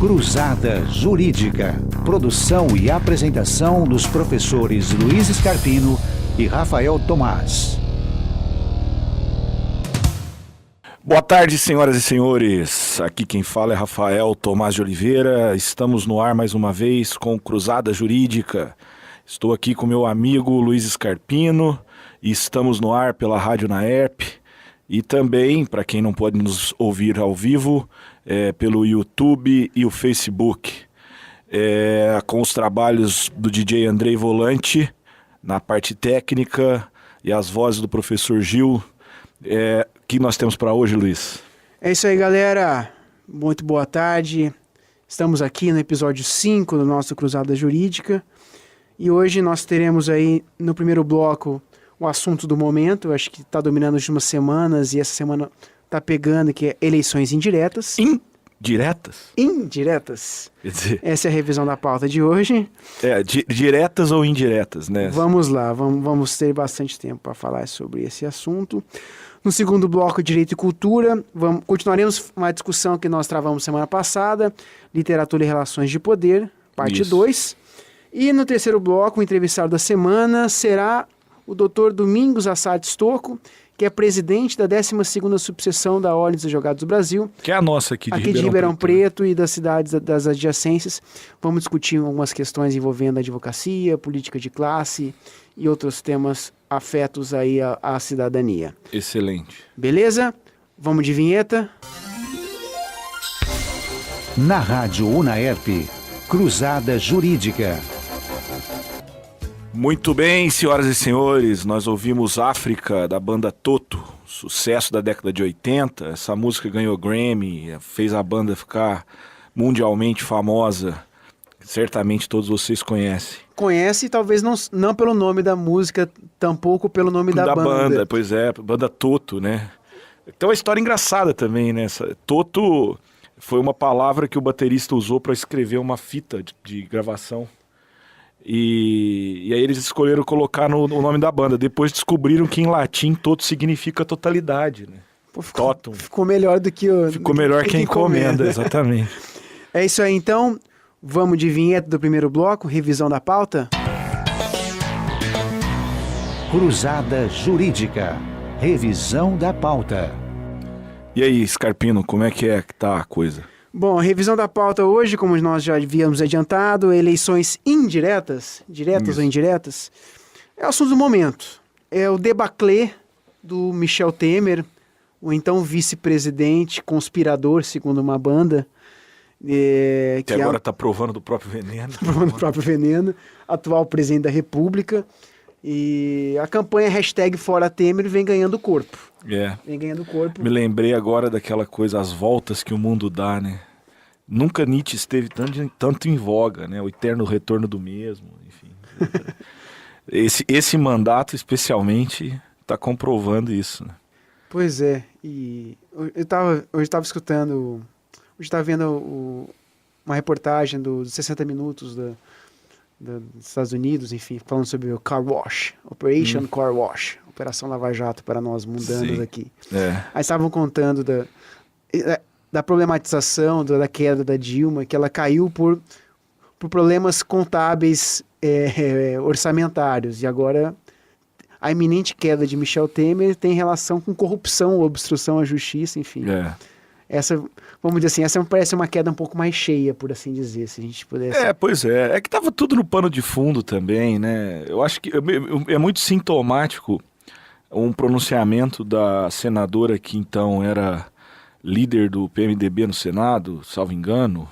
Cruzada Jurídica. Produção e apresentação dos professores Luiz Scarpino e Rafael Tomás. Boa tarde, senhoras e senhores. Aqui quem fala é Rafael Tomás de Oliveira. Estamos no ar mais uma vez com Cruzada Jurídica. Estou aqui com meu amigo Luiz Scarpino e estamos no ar pela Rádio Naerp e também, para quem não pode nos ouvir ao vivo, pelo YouTube e o Facebook. Com os trabalhos do DJ Andrei Volante na parte técnica e as vozes do professor Gil. O que nós temos para hoje, Luiz? É isso aí, galera. Muito boa tarde. Estamos aqui no episódio 5 do nosso Cruzada Jurídica. E hoje nós teremos aí, no primeiro bloco, o assunto do momento. Eu acho que está dominando as últimas semanas e essa semana está pegando, que é eleições indiretas. Indiretas? Indiretas. Quer dizer... Essa é a revisão da pauta de hoje. Diretas ou indiretas, né? Vamos lá, vamos ter bastante tempo para falar sobre esse assunto. No segundo bloco, Direito e Cultura, continuaremos uma discussão que nós travamos semana passada, Literatura e Relações de Poder, parte 2. E no terceiro bloco, o entrevistado da semana será o Dr. Domingos Assad Stocco, que é presidente da 12ª subseção da Ordem dos Advogados do Brasil. Que é a nossa aqui de Ribeirão Preto e das cidades das adjacências. Vamos discutir algumas questões envolvendo a advocacia, política de classe e outros temas afetos aí à cidadania. Excelente. Beleza? Vamos de vinheta? Na Rádio Unaerp, Cruzada Jurídica. Muito bem, senhoras e senhores, nós ouvimos África, da banda Toto, sucesso da década de 80. Essa música ganhou Grammy, fez a banda ficar mundialmente famosa. Certamente todos vocês conhecem. Conhece, talvez não pelo nome da música, tampouco pelo nome da banda. Pois é, banda Toto, né? Então a história engraçada também, né? Toto foi uma palavra que o baterista usou para escrever uma fita de gravação. E aí eles escolheram colocar no nome da banda. Depois descobriram que em latim Toto significa totalidade, né? Pô, ficou melhor do que o... Ficou melhor que encomenda, exatamente. É isso aí, então. Vamos de vinheta do primeiro bloco, revisão da pauta. Cruzada Jurídica, revisão da pauta. E aí, Scarpino, como é que tá a coisa? Bom, a revisão da pauta hoje, como nós já havíamos adiantado, eleições indiretas, diretas ou indiretas, é o assunto do momento. É o debacle do Michel Temer, o então vice-presidente, conspirador, segundo uma banda. Que agora está provando do próprio veneno. Provando do próprio veneno, atual presidente da República. E a campanha #Fora Temer vem ganhando corpo. Vem ganhando corpo. Me lembrei agora daquela coisa, as voltas que o mundo dá, né? Nunca Nietzsche esteve tanto em voga, né? O eterno retorno do mesmo, enfim. esse mandato, especialmente, está comprovando isso, né? Pois é. E hoje estava escutando... Hoje estava vendo uma reportagem dos 60 Minutos dos Estados Unidos, enfim, falando sobre o Car Wash, Operation Car Wash, Operação Lava Jato para nós mundanos aqui. Aí estavam contando da problematização da queda da Dilma, que ela caiu por problemas contábeis orçamentários, e agora a iminente queda de Michel Temer tem relação com corrupção, obstrução à justiça, enfim. Essa, vamos dizer assim, essa me parece uma queda um pouco mais cheia, por assim dizer, se a gente pudesse... Pois é. É que tava tudo no pano de fundo também, né? Eu acho que é muito sintomático um pronunciamento da senadora que então era líder do PMDB no Senado, salvo engano,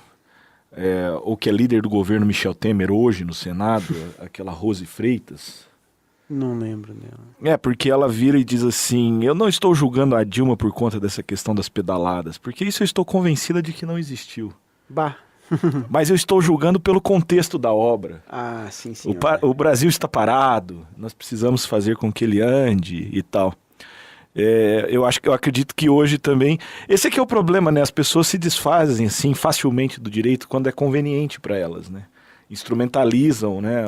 ou que é líder do governo Michel Temer hoje no Senado, aquela Rose Freitas. Não lembro dela. Porque ela vira e diz assim: eu não estou julgando a Dilma por conta dessa questão das pedaladas, porque isso eu estou convencida de que não existiu. Mas eu estou julgando pelo contexto da obra. Sim. O Brasil está parado, nós precisamos fazer com que ele ande e tal. Eu acredito que hoje também... Esse aqui é o problema, né? As pessoas se desfazem assim facilmente do direito quando é conveniente para elas, né? Instrumentalizam, né,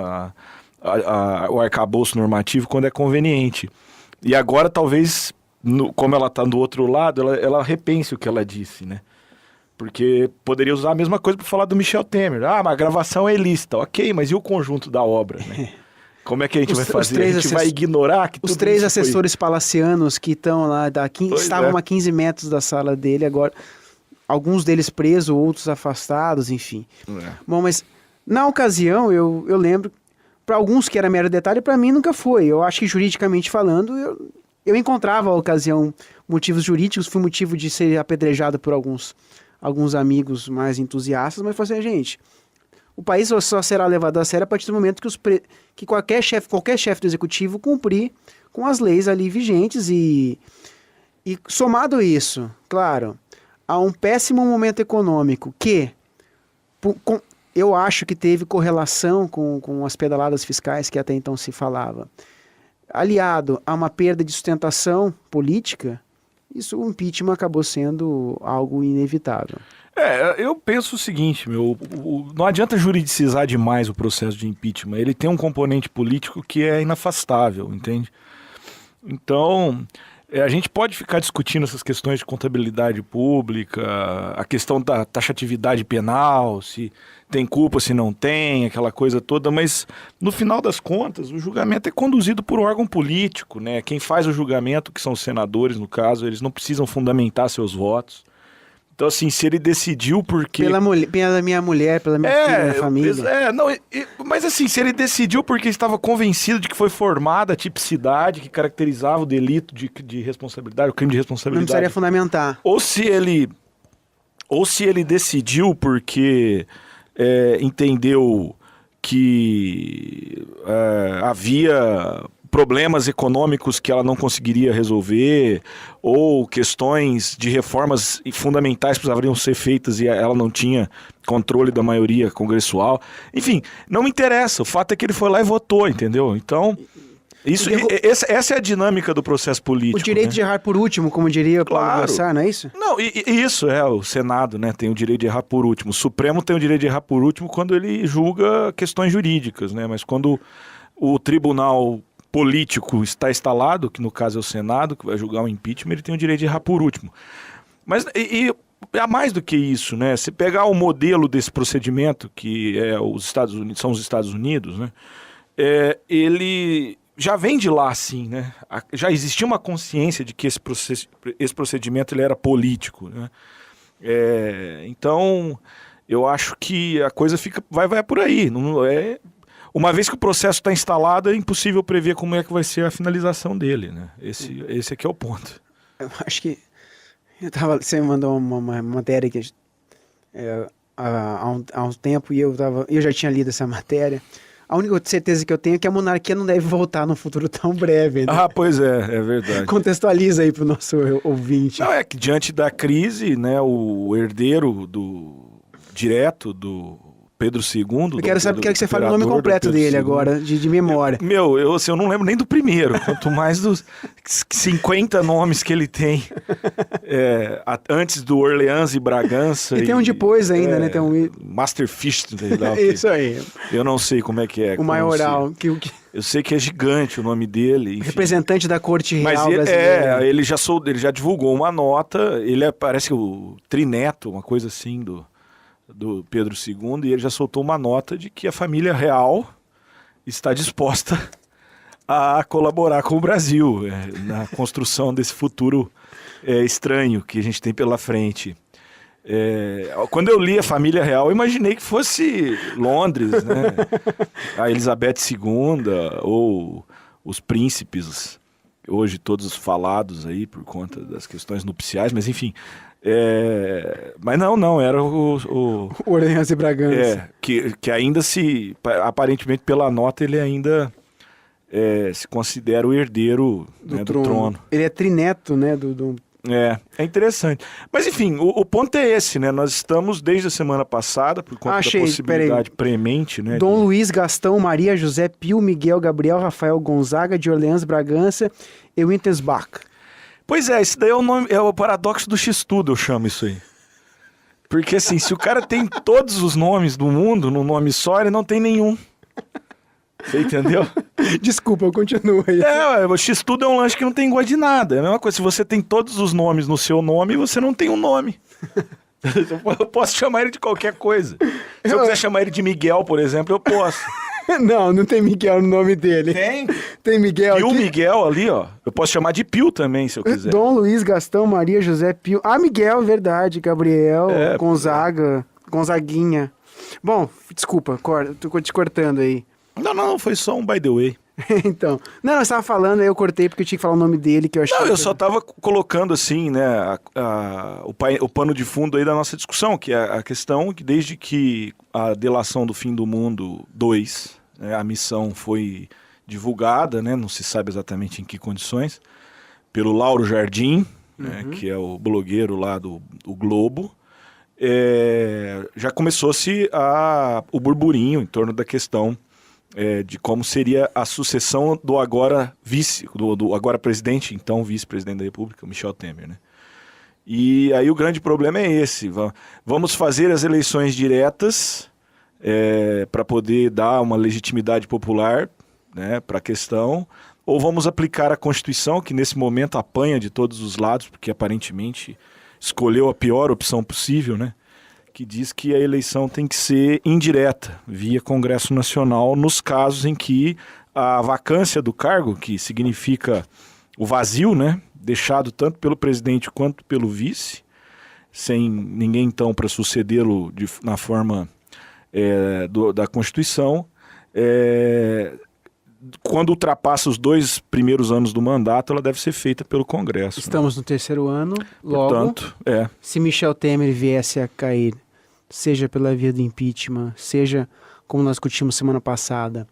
o arcabouço normativo quando é conveniente. E agora, talvez, como ela está do outro lado, ela repense o que ela disse, né? Porque poderia usar a mesma coisa para falar do Michel Temer. Ah, mas a gravação é ilícita. Ok, mas e o conjunto da obra, né? Como é que a gente vai fazer? A gente vai ignorar que os três assessores palacianos que estão lá, estavam a 15 metros da sala dele, agora alguns deles presos, outros afastados, enfim. Bom, mas na ocasião, eu lembro, para alguns que era mero detalhe, para mim nunca foi. Eu acho que juridicamente falando, eu encontrava a ocasião motivos jurídicos, foi motivo de ser apedrejado por alguns amigos mais entusiastas, mas eu falei assim, gente, o país só será levado a sério a partir do momento que qualquer chefe do executivo cumprir com as leis ali vigentes e somado isso, claro, a um péssimo momento econômico que eu acho que teve correlação com as pedaladas fiscais que até então se falava, aliado a uma perda de sustentação política, isso, o impeachment acabou sendo algo inevitável. Eu penso o seguinte, não adianta juridicizar demais o processo de impeachment. Ele tem um componente político que é inafastável, entende? Então, a gente pode ficar discutindo essas questões de contabilidade pública, a questão da taxatividade penal, se tem culpa, se não tem, aquela coisa toda, mas no final das contas, o julgamento é conduzido por um órgão político, né? Quem faz o julgamento, que são os senadores, no caso, eles não precisam fundamentar seus votos. Então, assim, se ele decidiu porque... Pela minha mulher, pela minha filha, minha família. Mas assim, se ele decidiu porque estava convencido de que foi formada a tipicidade que caracterizava o delito de responsabilidade, o crime de responsabilidade... Não precisaria fundamentar. Ou se ele decidiu porque entendeu que havia problemas econômicos que ela não conseguiria resolver, ou questões de reformas fundamentais precisariam ser feitas e ela não tinha controle da maioria congressual. Enfim, não me interessa. O fato é que ele foi lá e votou, entendeu? Então, essa é a dinâmica do processo político. O direito, né, de errar por último, como diria o Paulo Bossar, não é isso? Não, isso é o Senado, né? Tem o direito de errar por último. O Supremo tem o direito de errar por último quando ele julga questões jurídicas, né? Mas quando o tribunal político está instalado, que no caso é o Senado, que vai julgar o impeachment, ele tem o direito de errar por último. Mas há mais do que isso, né? Se pegar o modelo desse procedimento, que são os Estados Unidos, né? Ele já vem de lá, assim, né? Já existia uma consciência de que esse procedimento ele era político, né? Então, eu acho que a coisa vai por aí. Uma vez que o processo está instalado, é impossível prever como é que vai ser a finalização dele, né? Esse aqui é o ponto. Eu acho que... Você me mandou uma matéria que há um tempo e eu já tinha lido essa matéria. A única certeza que eu tenho é que a monarquia não deve voltar num futuro tão breve, né? Ah, pois é verdade. Contextualiza aí para o nosso ouvinte. Não, é que diante da crise, né, o herdeiro direto do Pedro II... Eu quero que você fale o nome completo dele agora, de memória. Eu não lembro nem do primeiro, quanto mais dos 50 nomes que ele tem. Antes do Orleans e Bragança. E tem um depois ainda, né? Tem um... Masterfish. Isso aí. Eu não sei como é que é. O maioral. Eu sei que é gigante o nome dele. Enfim. Representante da corte real brasileira. Ele já divulgou uma nota, ele parece o trineto, uma coisa assim do Pedro II, e ele já soltou uma nota de que a família real está disposta a colaborar com o Brasil na construção desse futuro estranho que a gente tem pela frente. Quando eu li a família real, eu imaginei que fosse Londres, né? A Elizabeth II ou os príncipes, hoje todos falados aí por conta das questões nupciais, mas enfim... Mas não, era o Orleans e Bragança. Que ainda aparentemente pela nota, ele ainda se considera o herdeiro do trono. Ele é trineto, né? É interessante. Mas enfim, o ponto é esse, né? Nós estamos desde a semana passada, por conta da possibilidade premente, né? Dom Luiz, Gastão, Maria, José, Pio, Miguel, Gabriel, Rafael, Gonzaga, de Orleans, Bragança e Wintersbach. Pois esse daí é o paradoxo do X-Tudo, eu chamo isso aí. Porque assim, se o cara tem todos os nomes do mundo num nome só, ele não tem nenhum. Você entendeu? Desculpa, eu continuo aí. O X-Tudo é um lanche que não tem gosto de nada. É a mesma coisa, se você tem todos os nomes no seu nome, você não tem um nome. Eu posso chamar ele de qualquer coisa. Se eu quiser chamar ele de Miguel, por exemplo, eu posso. Não tem Miguel no nome dele. Tem. Tem Miguel Pio aqui. Miguel ali, ó. Eu posso chamar de Pio também, se eu quiser. Dom Luiz, Gastão, Maria, José, Pio. Ah, Miguel, verdade. Gabriel, Gonzaga, Gonzaguinha. Bom, desculpa, tô te cortando aí. Não, foi só um by the way. Então, não, eu estava falando, aí eu cortei porque eu tinha que falar o nome dele, que eu achei... Não, eu só tava colocando assim, né, o pano de fundo aí da nossa discussão, que é a questão que desde que a delação do fim do mundo 2, né, a missão foi divulgada, né, não se sabe exatamente em que condições, pelo Lauro Jardim, né, que é o blogueiro lá do Globo, já começou-se o burburinho em torno da questão de como seria a sucessão do agora do agora presidente, então vice-presidente da República, Michel Temer, né? E aí o grande problema é esse: vamos fazer as eleições diretas para poder dar uma legitimidade popular, né, para a questão, ou vamos aplicar a Constituição, que nesse momento apanha de todos os lados, porque aparentemente escolheu a pior opção possível, né? Que diz que a eleição tem que ser indireta, via Congresso Nacional, nos casos em que a vacância do cargo, que significa o vazio, né, deixado tanto pelo presidente quanto pelo vice, sem ninguém então para sucedê-lo na forma da Constituição, quando ultrapassa os 2 primeiros anos do mandato, ela deve ser feita pelo Congresso. Estamos no 3º ano, logo, portanto, se Michel Temer viesse a cair, seja pela via do impeachment, seja, como nós discutimos semana passada,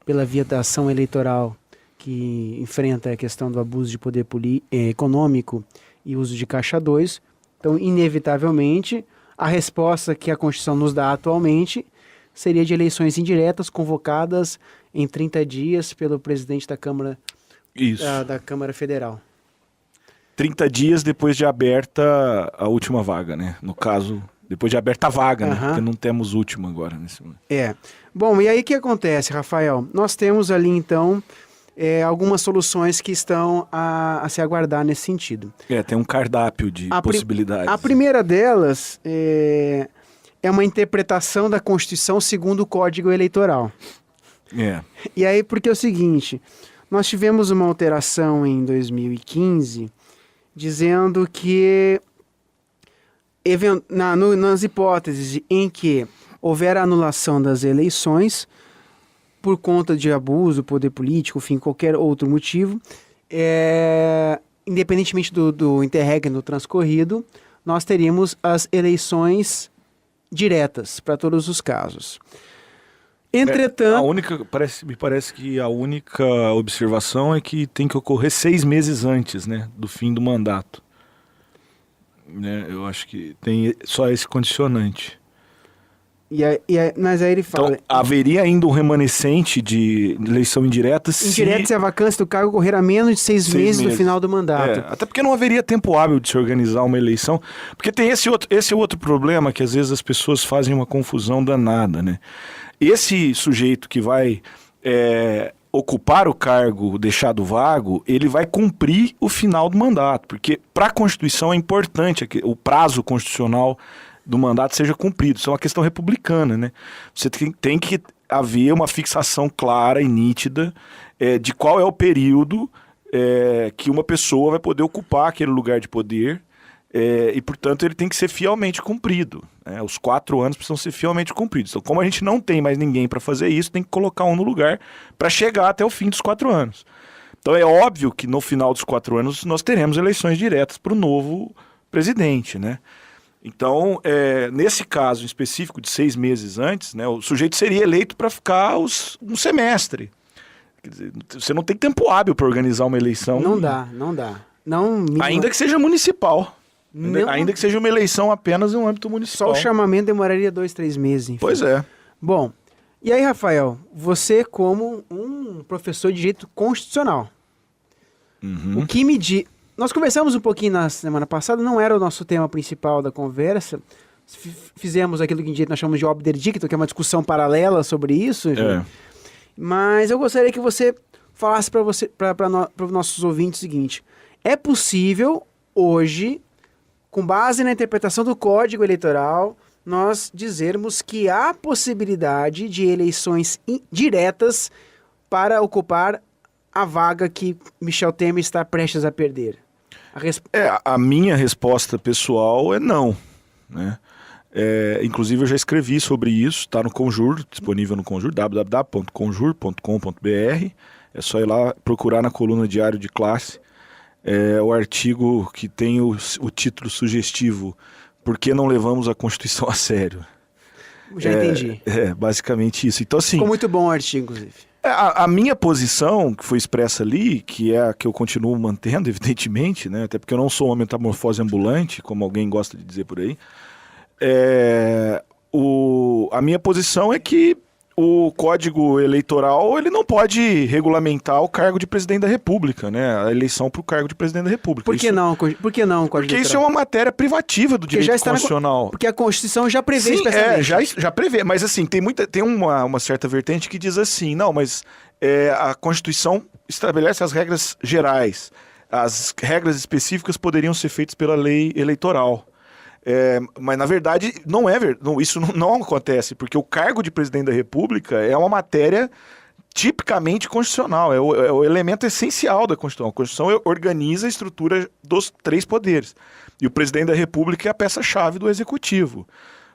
pela via da ação eleitoral, que enfrenta a questão do abuso de poder econômico e uso de caixa 2, então, inevitavelmente, a resposta que a Constituição nos dá atualmente seria de eleições indiretas convocadas em 30 dias pelo presidente da Câmara, da Câmara Federal. 30 dias depois de aberta a última vaga, né? No caso, depois de aberta a vaga, né? Porque não temos última agora nesse momento. Bom, e aí o que acontece, Rafael? Nós temos ali, então, algumas soluções que estão a se aguardar nesse sentido. Tem um cardápio de possibilidades. A primeira delas é uma interpretação da Constituição segundo o Código Eleitoral. E aí, porque é o seguinte, nós tivemos uma alteração em 2015 dizendo que nas hipóteses em que houver a anulação das eleições por conta de abuso, poder político, enfim, qualquer outro motivo, independentemente do interregno transcorrido, nós teríamos as eleições diretas para todos os casos. Entretanto... me parece que a única observação é que tem que ocorrer 6 meses antes, né, do fim do mandato. Eu acho que tem só esse condicionante. Mas aí ele fala... Então, haveria ainda um remanescente de eleição indireta se a vacância do cargo ocorrer a menos de 6 meses do final do mandato. Até porque não haveria tempo hábil de se organizar uma eleição. Porque tem esse outro problema que às vezes as pessoas fazem uma confusão danada, né? Esse sujeito que vai ocupar o cargo deixado vago, ele vai cumprir o final do mandato. Porque para a Constituição é importante que o prazo constitucional do mandato seja cumprido. Isso é uma questão republicana, né? Você tem que haver uma fixação clara e nítida de qual é o período que uma pessoa vai poder ocupar aquele lugar de poder e, portanto, ele tem que ser fielmente cumprido. Os 4 anos precisam ser fielmente cumpridos. Então, como a gente não tem mais ninguém para fazer isso, tem que colocar um no lugar para chegar até o fim dos 4 anos. Então, é óbvio que no final dos 4 anos nós teremos eleições diretas para o novo presidente, né? Então, nesse caso em específico de 6 meses antes, né, o sujeito seria eleito para ficar um semestre. Quer dizer, você não tem tempo hábil para organizar uma eleição. Não dá. Ainda que seja municipal. Ainda que seja uma eleição apenas no âmbito municipal. Só o chamamento demoraria 2, 3 meses. Enfim. Pois é. Bom, e aí, Rafael, você como um professor de direito constitucional, o que me diz... Nós conversamos um pouquinho na semana passada, não era o nosso tema principal da conversa. Fizemos aquilo que em direito nós chamamos de obter dictum, que é uma discussão paralela sobre isso. Mas eu gostaria que você falasse para os nossos ouvintes o seguinte: é possível hoje com base na interpretação do Código Eleitoral, nós dizermos que há possibilidade de eleições diretas para ocupar a vaga que Michel Temer está prestes a perder? A minha resposta pessoal é não, né? Inclusive eu já escrevi sobre isso, está no Conjur, disponível no Conjur, www.conjur.com.br. É só ir lá procurar na coluna Diário de Classe o artigo que tem o título sugestivo "Por que não levamos a Constituição a sério?". Já entendi. Basicamente isso. Então, assim, ficou muito bom o artigo, inclusive. A minha posição, que foi expressa ali, que é a que eu continuo mantendo, evidentemente, né? Até porque eu não sou uma metamorfose ambulante, como alguém gosta de dizer por aí, a minha posição é que o Código Eleitoral ele não pode regulamentar o cargo de presidente da República, né? A eleição para o cargo de presidente da República. Por que não o Código Eleitoral? Porque isso é uma matéria privativa do direito constitucional. Porque a Constituição já prevê especialmente. Já prevê, mas assim, tem uma certa vertente que diz assim, não, mas a Constituição estabelece as regras gerais. As regras específicas poderiam ser feitas pela lei eleitoral. Mas, na verdade, isso não acontece, porque o cargo de presidente da República é uma matéria tipicamente constitucional, é o elemento essencial da Constituição. A Constituição organiza a estrutura dos 3 poderes. E o presidente da República é a peça-chave do Executivo.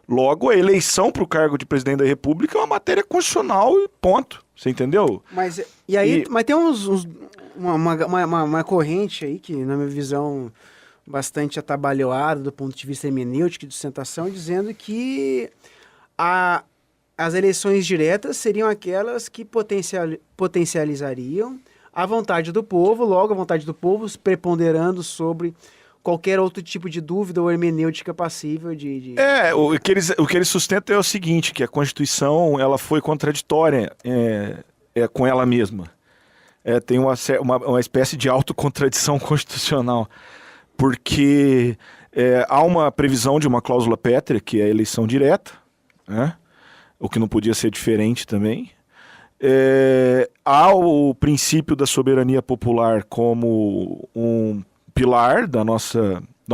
Logo, a eleição para o cargo de presidente da República é uma matéria constitucional e ponto. Você entendeu? Mas tem uma corrente aí que, na minha visão, bastante atabalhoado do ponto de vista hermenêutico e de sustentação, dizendo que as eleições diretas seriam aquelas que potencializariam a vontade do povo, logo a vontade do povo preponderando sobre qualquer outro tipo de dúvida ou hermenêutica passível de... O que eles sustentam é o seguinte, que a Constituição ela foi contraditória com ela mesma. Tem uma espécie de autocontradição constitucional. Porque há uma previsão de uma cláusula pétrea, que é a eleição direta, né? O que não podia ser diferente também. Há o princípio da soberania popular como um pilar da nosso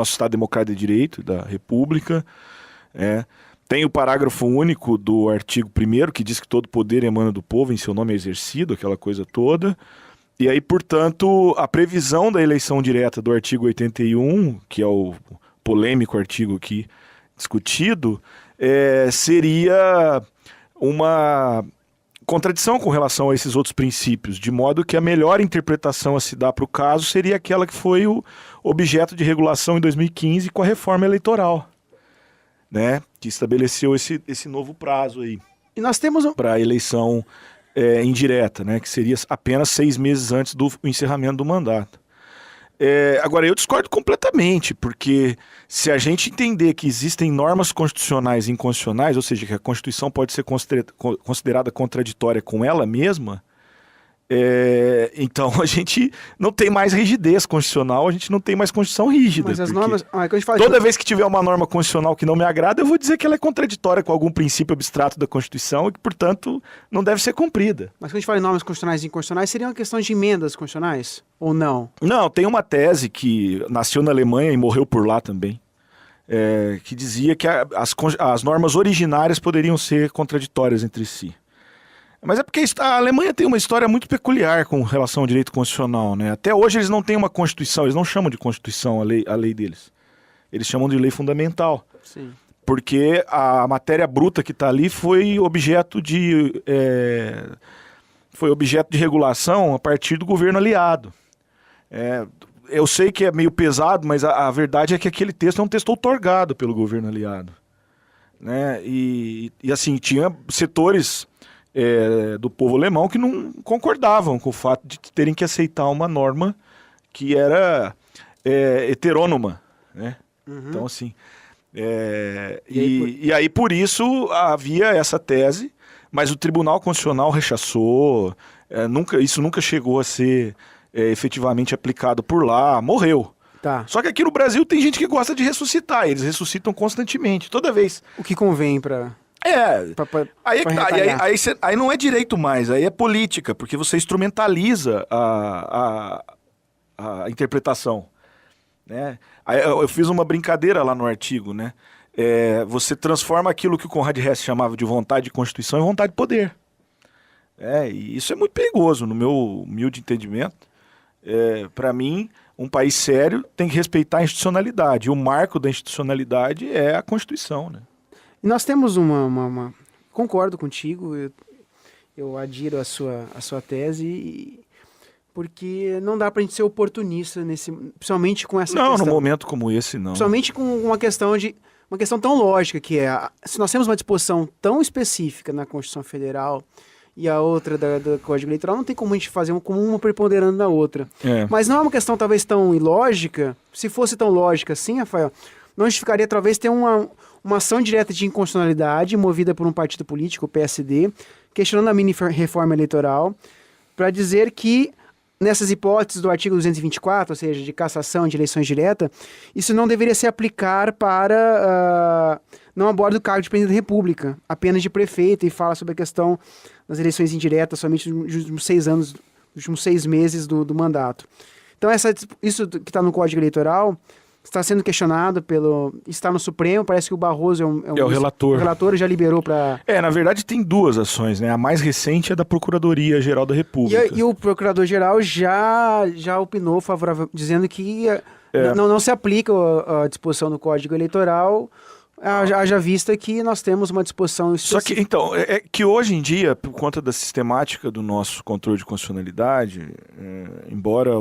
Estado Democrático de Direito, da República. Tem o parágrafo único do artigo 1º, que diz que todo poder emana do povo, em seu nome é exercido, aquela coisa toda. E aí, portanto, a previsão da eleição direta do artigo 81, que é o polêmico artigo aqui discutido, seria uma contradição com relação a esses outros princípios, de modo que a melhor interpretação a se dar para o caso seria aquela que foi o objeto de regulação em 2015 com a reforma eleitoral, né? Que estabeleceu esse novo prazo aí. E nós temos para a eleição indireta, né, que seria apenas 6 meses antes do encerramento do mandato. Agora, eu discordo completamente, porque se a gente entender que existem normas constitucionais e inconstitucionais, ou seja, que a Constituição pode ser considerada contraditória com ela mesma, então a gente não tem mais rigidez constitucional, a gente não tem mais Constituição rígida. Mas as normas... Toda vez que tiver uma norma constitucional que não me agrada, eu vou dizer que ela é contraditória com algum princípio abstrato da Constituição e que, portanto, não deve ser cumprida. Mas quando a gente fala em normas constitucionais e inconstitucionais, seria uma questão de emendas constitucionais? Ou não? Não, tem uma tese que nasceu na Alemanha e morreu por lá também, que dizia que as normas originárias poderiam ser contraditórias entre si. Mas é porque a Alemanha tem uma história muito peculiar com relação ao direito constitucional, né? Até hoje eles não têm uma Constituição, eles não chamam de Constituição a lei deles. Eles chamam de lei fundamental. Sim. Porque a matéria bruta que está ali foi objeto de regulação a partir do governo aliado. Eu sei que é meio pesado, mas a verdade é que aquele texto é um texto outorgado pelo governo aliado, né? E assim, tinha setores do povo alemão que não concordavam com o fato de terem que aceitar uma norma que era heterônoma, né? Uhum. Então, assim... E aí, por isso, havia essa tese, mas o Tribunal Constitucional rechaçou, isso nunca chegou a ser efetivamente aplicado por lá, morreu. Tá. Só que aqui no Brasil tem gente que gosta de ressuscitar, eles ressuscitam constantemente, toda vez. O que convém para... Aí não é direito mais, aí é política, porque você instrumentaliza a interpretação. né? Aí eu fiz uma brincadeira lá no artigo, né? Você transforma aquilo que o Conrad Hess chamava de vontade de constituição em vontade de poder. E isso é muito perigoso, no meu humilde entendimento. Para mim, um país sério tem que respeitar a institucionalidade. E o marco da institucionalidade é a Constituição, né? E nós temos concordo contigo, eu adiro a sua tese, porque não dá pra gente ser oportunista principalmente com essa questão. Não, num momento como esse, não. Principalmente com uma questão tão lógica, que se nós temos uma disposição tão específica na Constituição Federal e a outra do Código Eleitoral, não tem como a gente fazer uma preponderando na outra. Mas não é uma questão talvez tão ilógica. Se fosse tão lógica assim, Rafael, não justificaria talvez ter uma ação direta de inconstitucionalidade movida por um partido político, o PSD, questionando a mini-reforma eleitoral, para dizer que nessas hipóteses do artigo 224, ou seja, de cassação de eleições diretas, isso não deveria se aplicar para... não aborda o cargo de presidente da República, apenas de prefeito, e fala sobre a questão das eleições indiretas somente nos últimos 6 anos, nos últimos 6 meses do mandato. Então, isso que está no Código Eleitoral está sendo questionado está no Supremo, parece que o Barroso é o relator. O relator já liberou para... na verdade tem 2 ações, né? A mais recente é da Procuradoria-Geral da República. E o Procurador-Geral já opinou favorável, dizendo que não se aplica a disposição do Código Eleitoral, haja vista que nós temos uma disposição específica. Só que, então, que hoje em dia, por conta da sistemática do nosso controle de constitucionalidade, embora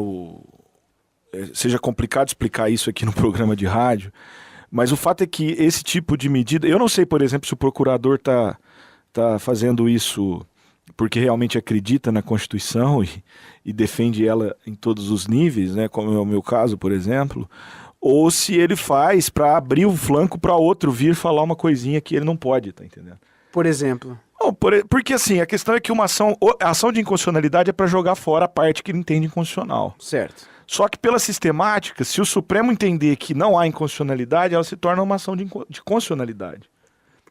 seja complicado explicar isso aqui no programa de rádio, mas o fato é que esse tipo de medida... Eu não sei, por exemplo, se o procurador está fazendo isso porque realmente acredita na Constituição e defende ela em todos os níveis, né, como é o meu caso, por exemplo, ou se ele faz para abrir o flanco para outro vir falar uma coisinha que ele não pode, tá entendendo? Por exemplo? Porque assim, a questão é que a ação de inconstitucionalidade é para jogar fora a parte que ele entende inconstitucional. Certo. Só que pela sistemática, se o Supremo entender que não há inconstitucionalidade, ela se torna uma ação de constitucionalidade.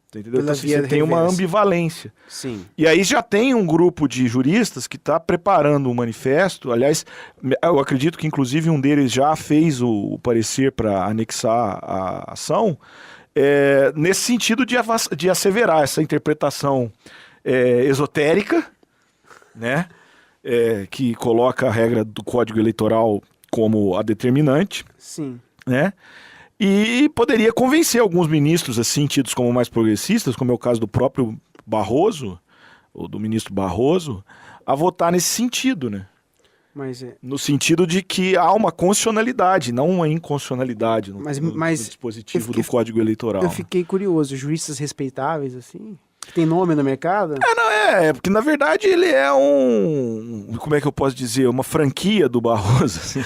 Entendeu? Então, assim, você tem uma ambivalência. Sim. E aí já tem um grupo de juristas que está preparando um manifesto. Aliás, eu acredito que inclusive um deles já fez o parecer para anexar a ação, nesse sentido de asseverar essa interpretação esotérica, né? Que coloca a regra do Código Eleitoral como a determinante. Sim. Né? E poderia convencer alguns ministros assim, tidos como mais progressistas, como é o caso do próprio Barroso, ou do ministro Barroso, a votar nesse sentido, né? No sentido de que há uma constitucionalidade, não uma inconstitucionalidade no dispositivo do Código Eleitoral. Eu fiquei curioso, juristas respeitáveis, assim... Tem nome no mercado? Porque na verdade ele é como é que eu posso dizer, uma franquia do Barroso. Assim.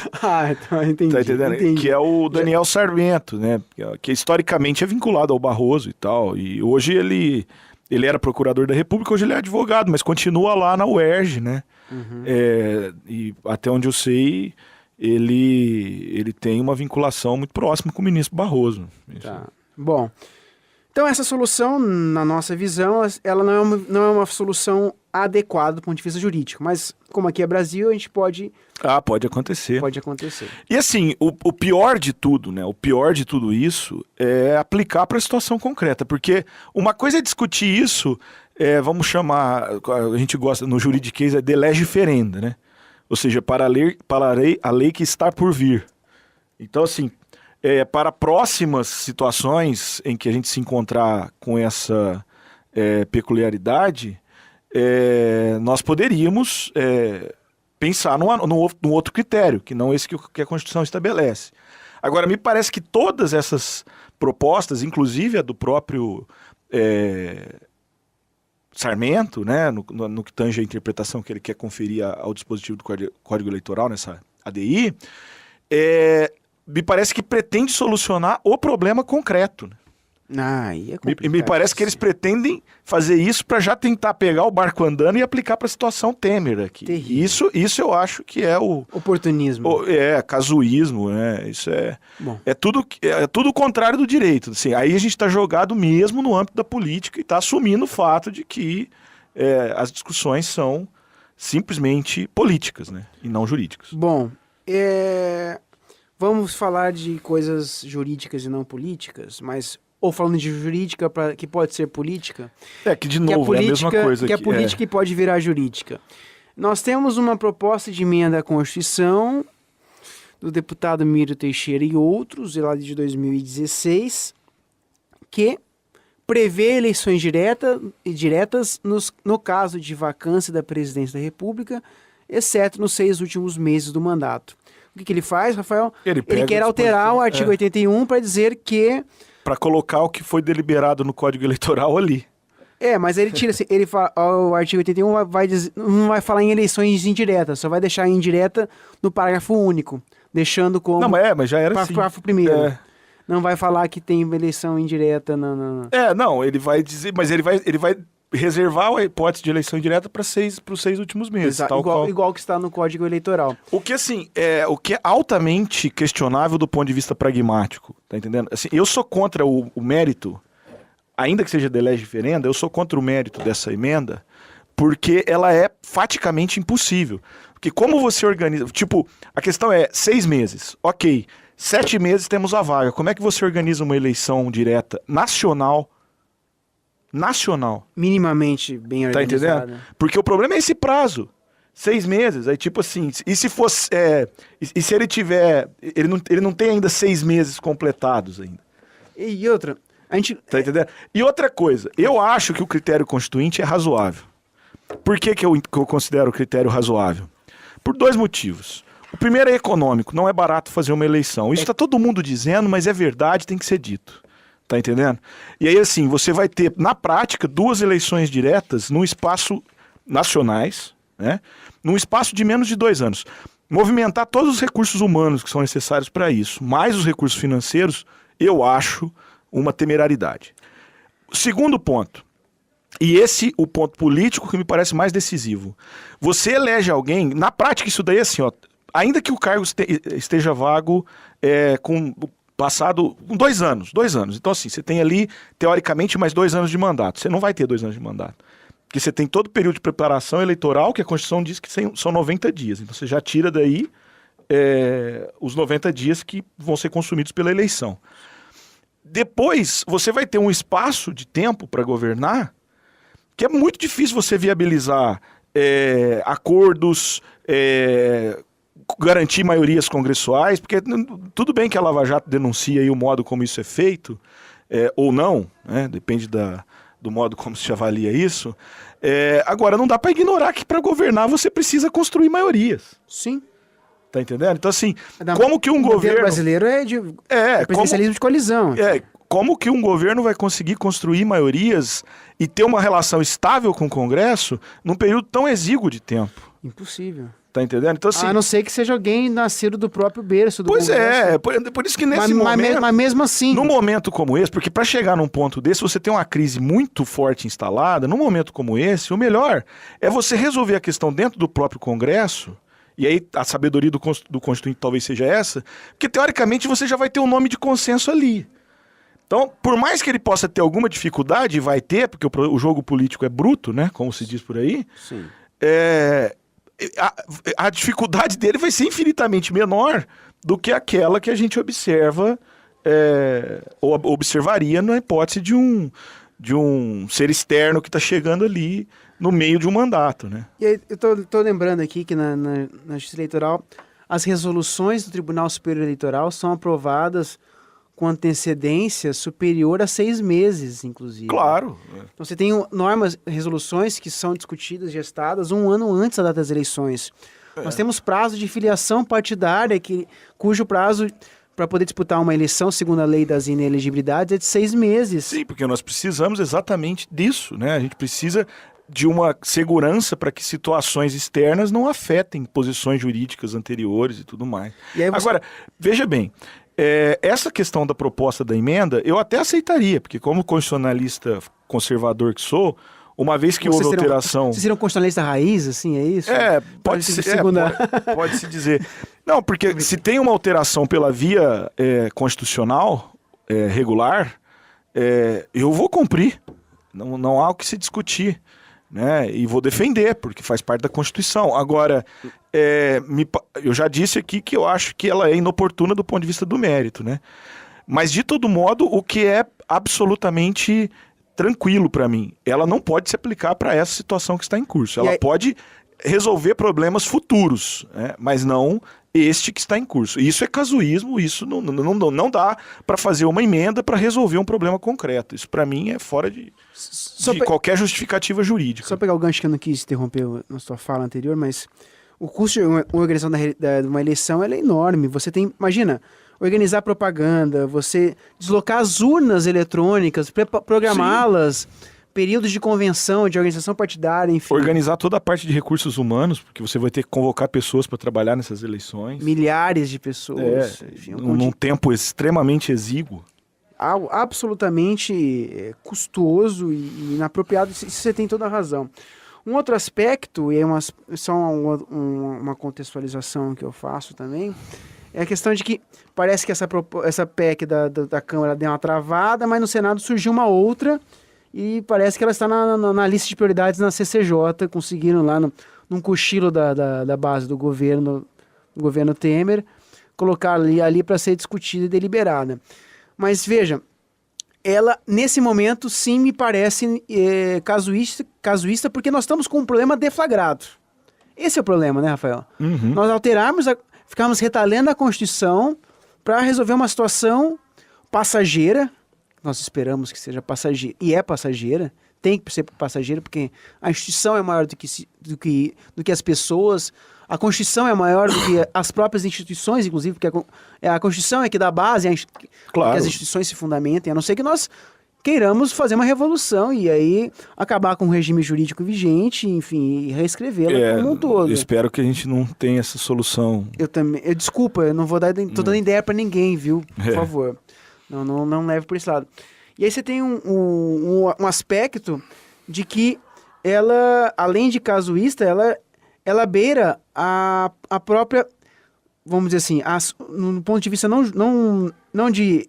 Então entendi. Tá entendendo? Entendi. Que é o Daniel Sarmento, né? Que historicamente é vinculado ao Barroso e tal. E hoje ele era procurador da República, hoje ele é advogado, mas continua lá na UERJ, né? Uhum. E até onde eu sei, ele tem uma vinculação muito próxima com o ministro Barroso. Tá. Bom... Então, essa solução, na nossa visão, ela não é uma solução adequada do ponto de vista jurídico. Mas, como aqui é Brasil, a gente pode... Pode acontecer. Pode acontecer. E assim, o pior de tudo, né? O pior de tudo isso é aplicar para a situação concreta. Porque uma coisa é discutir isso, vamos chamar, a gente gosta, no juridiquês, de lege ferenda, né? Ou seja, para a lei que está por vir. Então, assim... para próximas situações em que a gente se encontrar com essa peculiaridade, nós poderíamos pensar num outro critério, que não esse que a Constituição estabelece. Agora, me parece que todas essas propostas, inclusive a do próprio Sarmento, né, no que tange a interpretação que ele quer conferir ao dispositivo do Código Eleitoral, nessa ADI, me parece que pretende solucionar o problema concreto. Aí é complicado. Me parece que eles pretendem fazer isso para já tentar pegar o barco andando e aplicar para a situação Temer aqui. Terrível. Isso eu acho que é o... Oportunismo. Casuísmo, né? Isso Bom. é tudo o contrário do direito. Assim, aí a gente está jogado mesmo no âmbito da política e está assumindo o fato de que as discussões são simplesmente políticas, né? E não jurídicas. Bom, vamos falar de coisas jurídicas e não políticas, mas ou falando de jurídica que pode ser política. Que de novo é a mesma coisa. Que é política e pode virar jurídica. Nós temos uma proposta de emenda à Constituição do deputado Miro Teixeira e outros, lá de 2016, que prevê eleições diretas no caso de vacância da presidência da República, exceto nos 6 últimos meses do mandato. O que ele faz, Rafael? Ele quer alterar o artigo 81 para dizer que... Para colocar o que foi deliberado no Código Eleitoral ali. Mas ele tira assim, ele fala, o artigo 81 não vai falar em eleições indiretas, só vai deixar indireta no parágrafo único, deixando como... Não, mas já era assim. Parágrafo primeiro. Não vai falar que tem eleição indireta não, ele vai dizer, mas ele vai reservar a hipótese de eleição indireta para os 6 últimos meses. Exato, igual que está no Código Eleitoral. O que, assim, o que é altamente questionável do ponto de vista pragmático, tá entendendo? Assim, eu sou contra o mérito, ainda que seja de lege diferenda, eu sou contra o mérito dessa emenda, porque ela é faticamente impossível. Porque como você organiza... Tipo, a questão é 6 meses, ok, 7 meses temos a vaga. Como é que você organiza uma eleição direta nacional? Minimamente bem organizada. Tá entendendo? Porque o problema é esse prazo. 6 meses. Aí, tipo assim, e se fosse... e se ele tiver... Ele não tem ainda 6 meses completados ainda. E outra... A gente... Tá entendendo? E outra coisa, eu acho que o critério constituinte é razoável. Por que eu considero o critério razoável? Por 2 motivos. O primeiro é econômico, não é barato fazer uma eleição. Isso está todo mundo dizendo, mas é verdade, tem que ser dito. Tá entendendo? E aí, assim, você vai ter, na prática, 2 eleições diretas num espaço nacionais, né? Num espaço de menos de 2 anos. Movimentar todos os recursos humanos que são necessários para isso, mais os recursos financeiros, eu acho uma temerariedade. Segundo ponto, e esse o ponto político que me parece mais decisivo. Você elege alguém, na prática isso daí é assim, ó, ainda que o cargo esteja vago com passado 2 anos. Então assim, você tem ali, teoricamente, mais 2 anos de mandato. Você não vai ter 2 anos de mandato. Porque você tem todo o período de preparação eleitoral, que a Constituição diz que são 90 dias. Então você já tira daí os 90 dias que vão ser consumidos pela eleição. Depois, você vai ter um espaço de tempo para governar que é muito difícil você viabilizar acordos, garantir maiorias congressuais, porque tudo bem que a Lava Jato denuncia aí o modo como isso é feito, ou não, né? Depende do modo como se avalia isso. Agora, não dá para ignorar que para governar você precisa construir maiorias. Sim. Tá entendendo? Então, assim, como que um governo... O brasileiro é presidencialismo de colisão. Como que um governo vai conseguir construir maiorias e ter uma relação estável com o Congresso num período tão exíguo de tempo? Impossível. Tá entendendo? Então, assim, a não ser que seja alguém nascido do próprio berço do Congresso. Por isso que nesse momento... Mas mesmo assim... Num momento como esse, porque para chegar num ponto desse, você tem uma crise muito forte instalada, num momento como esse, o melhor é você resolver a questão dentro do próprio Congresso. E aí a sabedoria do Constituinte talvez seja essa, porque teoricamente você já vai ter um nome de consenso ali. Então, por mais que ele possa ter alguma dificuldade, vai ter, porque o jogo político é bruto, né, como se diz por aí, sim. A dificuldade dele vai ser infinitamente menor do que aquela que a gente observa, ou observaria na hipótese de um ser externo que está chegando ali no meio de um mandato, né? E aí, eu tô lembrando aqui que na Justiça Eleitoral, as resoluções do Tribunal Superior Eleitoral são aprovadas com antecedência superior a 6 meses, inclusive. Claro. Então você tem resoluções que são discutidas, gestadas, 1 ano antes da data das eleições. Nós temos prazo de filiação partidária, cujo prazo para poder disputar uma eleição, segundo a lei das inelegibilidades, é de 6 meses. Sim, porque nós precisamos exatamente disso, né? A gente precisa de uma segurança para que situações externas não afetem posições jurídicas anteriores e tudo mais. E aí Agora, veja bem, essa questão da proposta da emenda, eu até aceitaria, porque como constitucionalista conservador que sou, uma vez que houve alteração... Você seria um constitucionalista raiz, assim, é isso? Pode se dizer. Não, porque se tem uma alteração pela via constitucional, regular, eu vou cumprir. Não há o que se discutir. né? E vou defender, porque faz parte da Constituição. Agora, eu já disse aqui que eu acho que ela é inoportuna do ponto de vista do mérito, né? Mas, de todo modo, o que é absolutamente tranquilo para mim, ela não pode se aplicar para essa situação que está em curso. Ela pode resolver problemas futuros, né? Mas não este que está em curso. Isso é casuísmo, isso não dá para fazer uma emenda para resolver um problema concreto. Isso, para mim, é fora de qualquer justificativa jurídica. Só pegar o gancho que eu não quis interromper na sua fala anterior, mas o custo de uma organização de uma eleição ela é enorme. Você tem, imagina, organizar propaganda, você deslocar as urnas eletrônicas, programá-las, períodos de convenção, de organização partidária, enfim. Organizar toda a parte de recursos humanos, porque você vai ter que convocar pessoas para trabalhar nessas eleições. Milhares de pessoas. Enfim, num tempo extremamente exíguo. Absolutamente custoso e inapropriado, isso você tem toda a razão. Um outro aspecto, e é só uma contextualização que eu faço também, é a questão de que parece que essa PEC da Câmara deu uma travada, mas no Senado surgiu uma outra e parece que ela está na lista de prioridades na CCJ, conseguiram lá num cochilo da base do governo Temer, colocar ali para ser discutida e deliberada. Mas veja, ela nesse momento sim me parece casuísta, porque nós estamos com um problema deflagrado. Esse é o problema, né, Rafael? Uhum. Nós ficamos retalhando a Constituição para resolver uma situação passageira. Nós esperamos que seja passageira, e é passageira, tem que ser passageira, porque a instituição é maior do que as pessoas, a Constituição é maior do que as próprias instituições, inclusive, porque a Constituição é que dá base, claro, que as instituições se fundamentem, a não ser que nós queiramos fazer uma revolução e aí acabar com o regime jurídico vigente, enfim, e reescrevê-la como um todo. Espero que a gente não tenha essa solução. Desculpa, eu não vou tô dando ideia para ninguém, viu? Por favor. Não leve por esse lado. E aí você tem um aspecto de que ela, além de casuísta, ela beira a própria, vamos dizer assim, no ponto de vista não de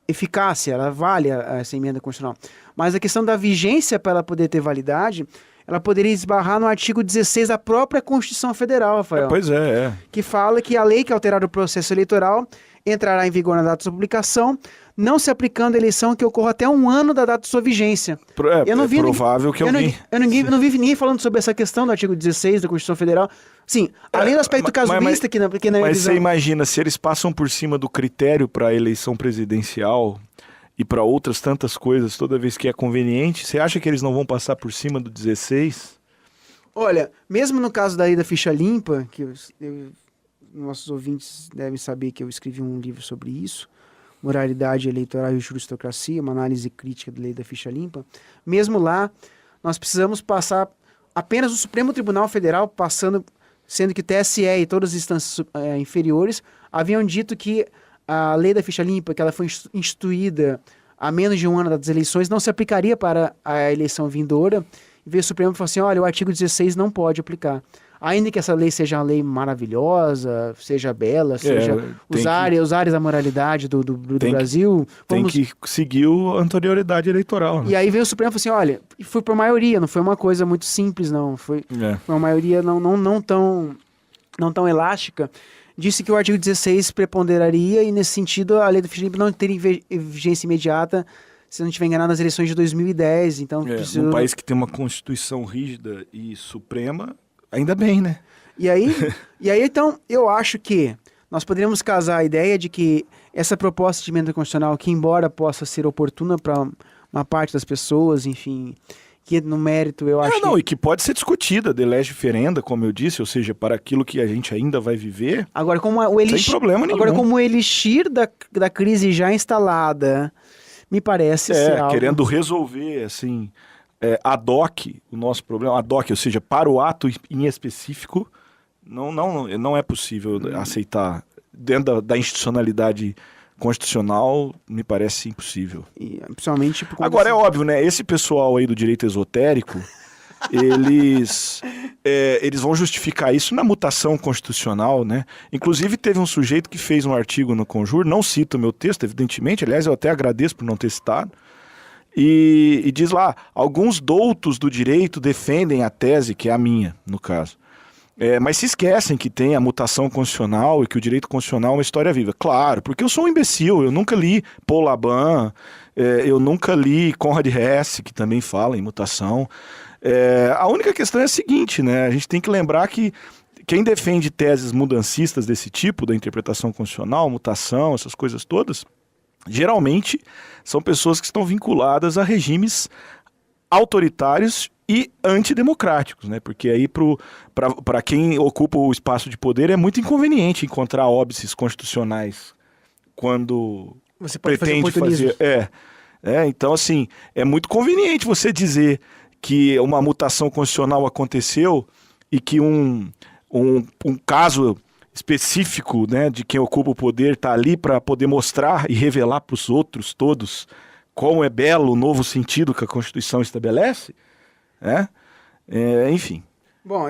eficácia, ela vale essa emenda constitucional, mas a questão da vigência para ela poder ter validade, ela poderia esbarrar no artigo 16 da própria Constituição Federal, Rafael. Pois é. Que fala que a lei que alterar o processo eleitoral entrará em vigor na data de sua publicação, não se aplicando a eleição que ocorra até 1 ano da data de sua vigência. Provável que alguém... Eu não vi ninguém falando sobre essa questão do artigo 16 da Constituição Federal. Sim, além do aspecto casuísta que na Mas você imagina, se eles passam por cima do critério para a eleição presidencial e para outras tantas coisas, toda vez que é conveniente, você acha que eles não vão passar por cima do 16? Olha, mesmo no caso da lei da ficha limpa, que nossos ouvintes devem saber que eu escrevi um livro sobre isso, Moralidade Eleitoral e Juristocracia, uma análise crítica da lei da ficha limpa. Mesmo lá, nós precisamos passar apenas o Supremo Tribunal Federal, sendo que o TSE e todas as instâncias inferiores haviam dito que a lei da ficha limpa, que ela foi instituída há menos de 1 ano das eleições, não se aplicaria para a eleição vindoura. E veio o Supremo e falou assim, olha, o artigo 16 não pode aplicar. Ainda que essa lei seja uma lei maravilhosa, seja bela, usar da moralidade do Brasil... Tem que seguir a anterioridade eleitoral. Né? E aí veio o Supremo e falou assim, olha, foi por maioria, não foi uma coisa muito simples, não. Foi uma maioria não tão elástica. Disse que o artigo 16 preponderaria e, nesse sentido, a lei do ficha limpa não teria vigência imediata, se não estiver enganado, nas eleições de 2010. Então, num país que tem uma Constituição rígida e suprema... Ainda bem, né? E aí, então, eu acho que nós poderíamos casar a ideia de que essa proposta de emenda constitucional, que embora possa ser oportuna para uma parte das pessoas, enfim, que no mérito eu acho e que pode ser discutida, de lege ferenda, como eu disse, ou seja, para aquilo que a gente ainda vai viver, agora, como o elixir, sem problema nenhum. Agora, como o elixir da crise já instalada, me parece ser algo... querendo resolver, assim... ad hoc, o nosso problema, ad hoc, ou seja, para o ato em específico, não é possível aceitar. Dentro da institucionalidade constitucional, me parece impossível. E, principalmente agora, é óbvio, né? Esse pessoal aí do direito esotérico, eles vão justificar isso na mutação constitucional, né? Inclusive, teve um sujeito que fez um artigo no Conjur, não cito o meu texto, evidentemente, aliás, eu até agradeço por não ter citado, e diz lá, alguns doutos do direito defendem a tese, que é a minha, no caso. Mas se esquecem que tem a mutação constitucional e que o direito constitucional é uma história viva. Claro, porque eu sou um imbecil, eu nunca li Paul Laban, eu nunca li Conrad Hesse, que também fala em mutação. A única questão é a seguinte, né? A gente tem que lembrar que quem defende teses mudancistas desse tipo, da interpretação constitucional, mutação, essas coisas todas, geralmente são pessoas que estão vinculadas a regimes autoritários e antidemocráticos, né? Porque aí para quem ocupa o espaço de poder é muito inconveniente encontrar óbices constitucionais quando Você pode pretende fazer fazer. Então, assim, é muito conveniente você dizer que uma mutação constitucional aconteceu e que um caso específico, né, de quem ocupa o poder está ali para poder mostrar e revelar para os outros todos como é belo o novo sentido que a Constituição estabelece, né? Enfim. Bom,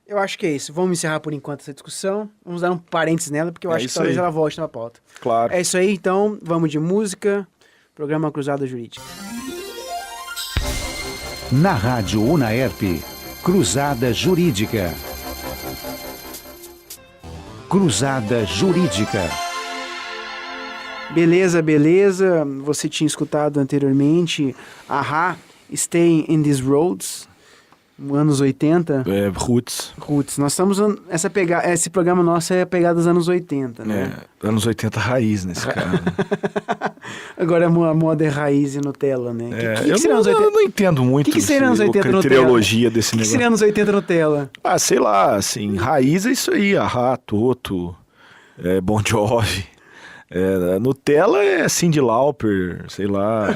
eu acho que é isso. Vamos encerrar por enquanto essa discussão. Vamos dar um parênteses nela, porque eu acho que talvez ela volte na pauta. Claro. É isso aí, então. Vamos de música. Programa Cruzada Jurídica. Na Rádio Unaerp, Cruzada Jurídica. Cruzada Jurídica. Beleza. Você tinha escutado anteriormente a Stay in These Roads, anos 80. Roots. Nós estamos... Esse programa nosso é pegado dos anos 80, né? Anos 80 raiz nesse caso. Agora a moda é raiz e Nutella, né? Que seria anos 80? Eu não entendo muito que seria anos 80 a criteriologia desse negócio. O que seria anos 80 Nutella? Sei lá, assim, raiz é isso aí, Toto, Bon Jovi. Nutella é Cyndi Lauper, sei lá...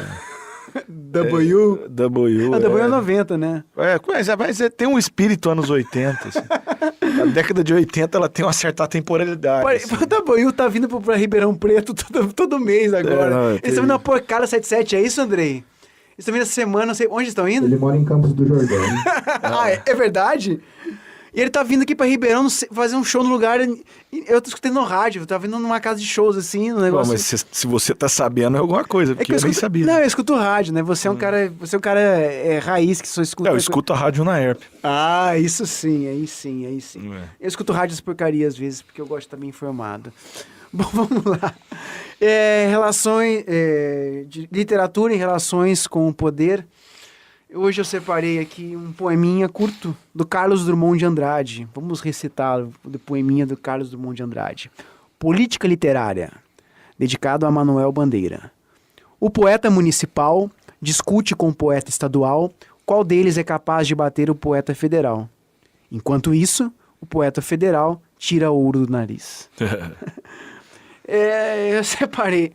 W. A W é 90, né? Mas tem um espírito anos 80. Assim. A década de 80 ela tem uma certa temporalidade. Assim. O W tá vindo pra Ribeirão Preto todo mês agora. Eles estão vindo na Porcada 77, é isso, Andrei? Eles estão vindo essa semana, não sei onde estão indo? Ele mora em Campos do Jordão. É verdade? E ele tá vindo aqui pra Ribeirão fazer um show no lugar. Eu tô escutando no rádio, tá vindo numa casa de shows assim, no negócio. Mas se você tá sabendo é alguma coisa, porque eu nem sabia. Não, eu escuto rádio, né? Você é um cara raiz que só escuta. Eu escuto a rádio na ERP. Isso sim, aí sim. Eu escuto rádios porcaria às vezes, porque eu gosto de estar bem informado. Bom, vamos lá. Relações de literatura em relações com o poder. Hoje eu separei aqui um poeminha curto do Carlos Drummond de Andrade. Vamos recitar o poeminha do Carlos Drummond de Andrade. Política literária, dedicado a Manuel Bandeira. O poeta municipal discute com o poeta estadual qual deles é capaz de bater o poeta federal. Enquanto isso, o poeta federal tira ouro do nariz. Eu separei.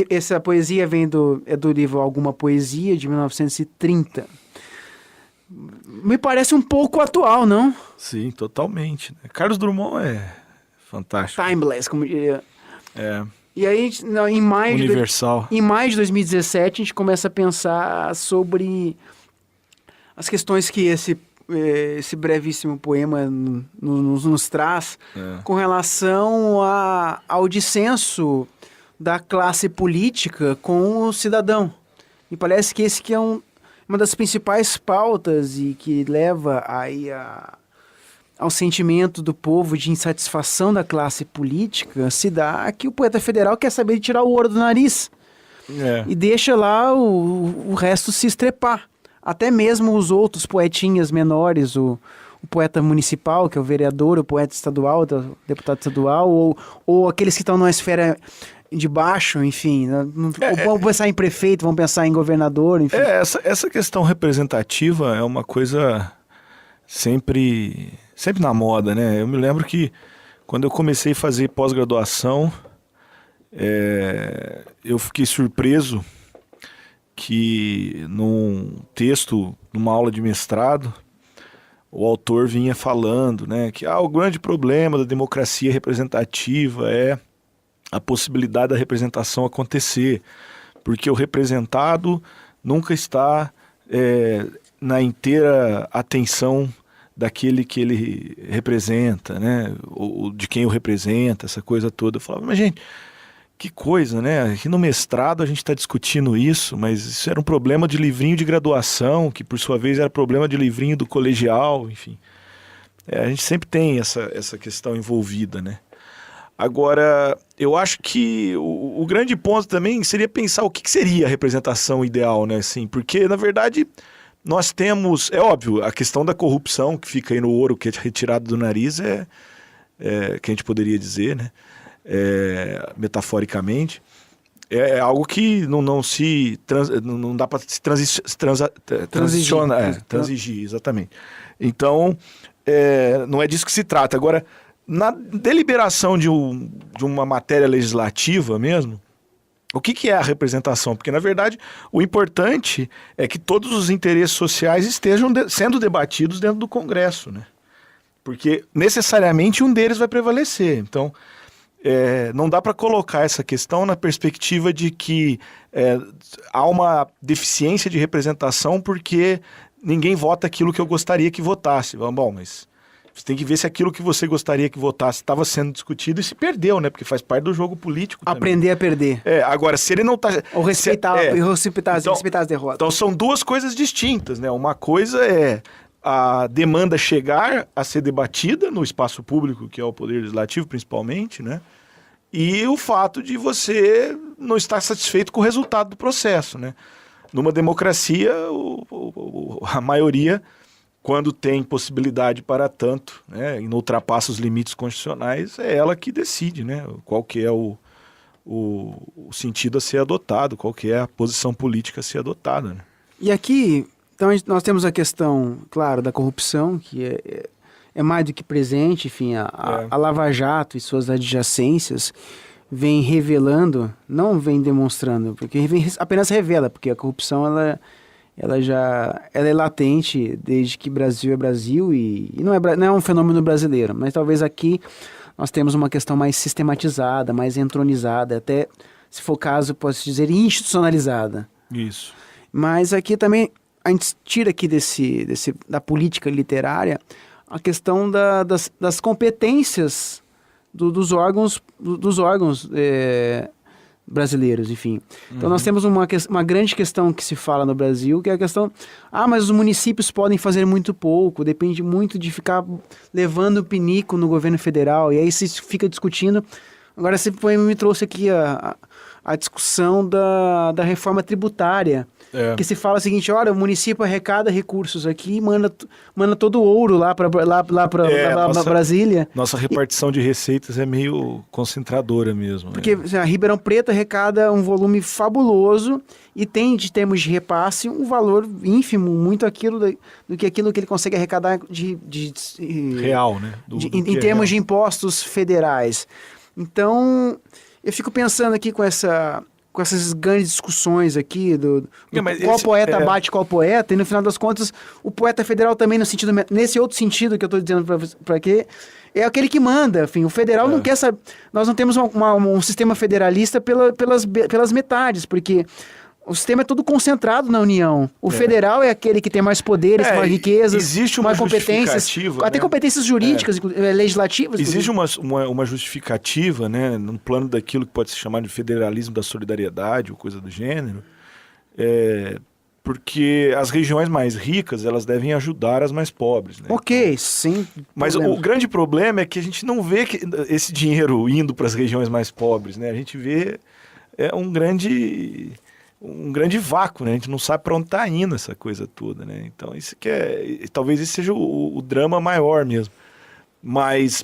Essa poesia vem do livro Alguma Poesia, de 1930. Me parece um pouco atual, não? Sim, totalmente. Carlos Drummond é fantástico. Timeless, como diria. E aí, em maio Universal. Em maio de 2017, a gente começa a pensar sobre as questões que esse brevíssimo poema nos traz com relação ao dissenso da classe política com o cidadão. Me parece que esse que é uma das principais pautas e que leva aí ao sentimento do povo de insatisfação da classe política se dá que o poeta federal quer saber de tirar o ouro do nariz e deixa lá o resto se estrepar. Até mesmo os outros poetinhas menores, o poeta municipal, que é o vereador, o poeta estadual, o deputado estadual, ou aqueles que estão numa esfera de baixo, enfim, vão pensar em prefeito, vão pensar em governador, enfim. Essa questão representativa é uma coisa sempre na moda, né? Eu me lembro que quando eu comecei a fazer pós-graduação, eu fiquei surpreso que num texto, numa aula de mestrado, o autor vinha falando, né, que o grande problema da democracia representativa é a possibilidade da representação acontecer, porque o representado nunca está na inteira atenção daquele que ele representa, né, ou de quem o representa, essa coisa toda. Eu falava, mas gente, Que coisa, né? Aqui no mestrado a gente está discutindo isso, mas isso era um problema de livrinho de graduação, que por sua vez era problema de livrinho do colegial, enfim. A gente sempre tem essa questão envolvida, né? Agora, eu acho que o grande ponto também seria pensar o que seria a representação ideal, né? Assim, porque, na verdade, nós temos... É óbvio, a questão da corrupção que fica aí no ouro, que é retirado do nariz, que a gente poderia dizer, né? Metaforicamente, é algo que não dá para se transicionar, transigir, exatamente. Então, não é disso que se trata. Agora, na deliberação de uma matéria legislativa mesmo, o que é a representação? Porque, na verdade, o importante é que todos os interesses sociais estejam sendo debatidos dentro do Congresso, né? Porque, necessariamente, um deles vai prevalecer. Então, não dá para colocar essa questão na perspectiva de que há uma deficiência de representação porque ninguém vota aquilo que eu gostaria que votasse. Bom, mas você tem que ver se aquilo que você gostaria que votasse estava sendo discutido e se perdeu, né? Porque faz parte do jogo político também. Aprender a perder. Agora, se ele não está... Ou respeitar as derrotas. Então, são duas coisas distintas, né? Uma coisa é a demanda chegar a ser debatida no espaço público, que é o Poder Legislativo, principalmente, né? E o fato de você não estar satisfeito com o resultado do processo, né? Numa democracia, a maioria, quando tem possibilidade para tanto, né, e não ultrapassa os limites constitucionais, é ela que decide, né? Qual que é o sentido a ser adotado, qual que é a posição política a ser adotada, né? E aqui, então, nós temos a questão, claro, da corrupção, que é mais do que presente, enfim, a Lava Jato e suas adjacências vem revelando, não vem demonstrando, porque apenas revela, porque a corrupção ela é latente desde que Brasil é Brasil e não é um fenômeno brasileiro, mas talvez aqui nós temos uma questão mais sistematizada, mais entronizada, até, se for o caso, posso dizer, institucionalizada. Isso. Mas aqui também, a gente tira aqui da política literária a questão das competências dos órgãos brasileiros, enfim. Então nós temos uma grande questão que se fala no Brasil, que é a questão, mas os municípios podem fazer muito pouco, depende muito de ficar levando o pinico no governo federal, e aí se fica discutindo. Agora você me trouxe aqui a discussão da reforma tributária, que se fala o seguinte, olha, o município arrecada recursos aqui e manda todo o ouro lá para Brasília. Nossa repartição de receitas é meio concentradora mesmo. Porque a Ribeirão Preto arrecada um volume fabuloso e tem, de termos de repasse, um valor ínfimo, muito aquilo do que ele consegue arrecadar real, né? Em termos de impostos federais. Então, eu fico pensando aqui com essas grandes discussões aqui qual poeta bate qual poeta, e no final das contas, o poeta federal também nesse outro sentido que eu estou dizendo para quê, é aquele que manda, enfim, o federal não quer saber, nós não temos um sistema federalista pelas metades, porque o sistema é todo concentrado na União. O federal é aquele que tem mais poderes, mais riquezas, existe mais competências, até competências jurídicas, legislativas. Existe uma justificativa, né, no plano daquilo que pode se chamar de federalismo da solidariedade ou coisa do gênero, porque as regiões mais ricas, elas devem ajudar as mais pobres, né? Ok, sim. Mas o grande problema é que a gente não vê esse dinheiro indo para as regiões mais pobres, né? A gente vê um grande vácuo, né? A gente não sabe para onde está indo essa coisa toda, né? Então, talvez esse seja o drama maior mesmo. Mas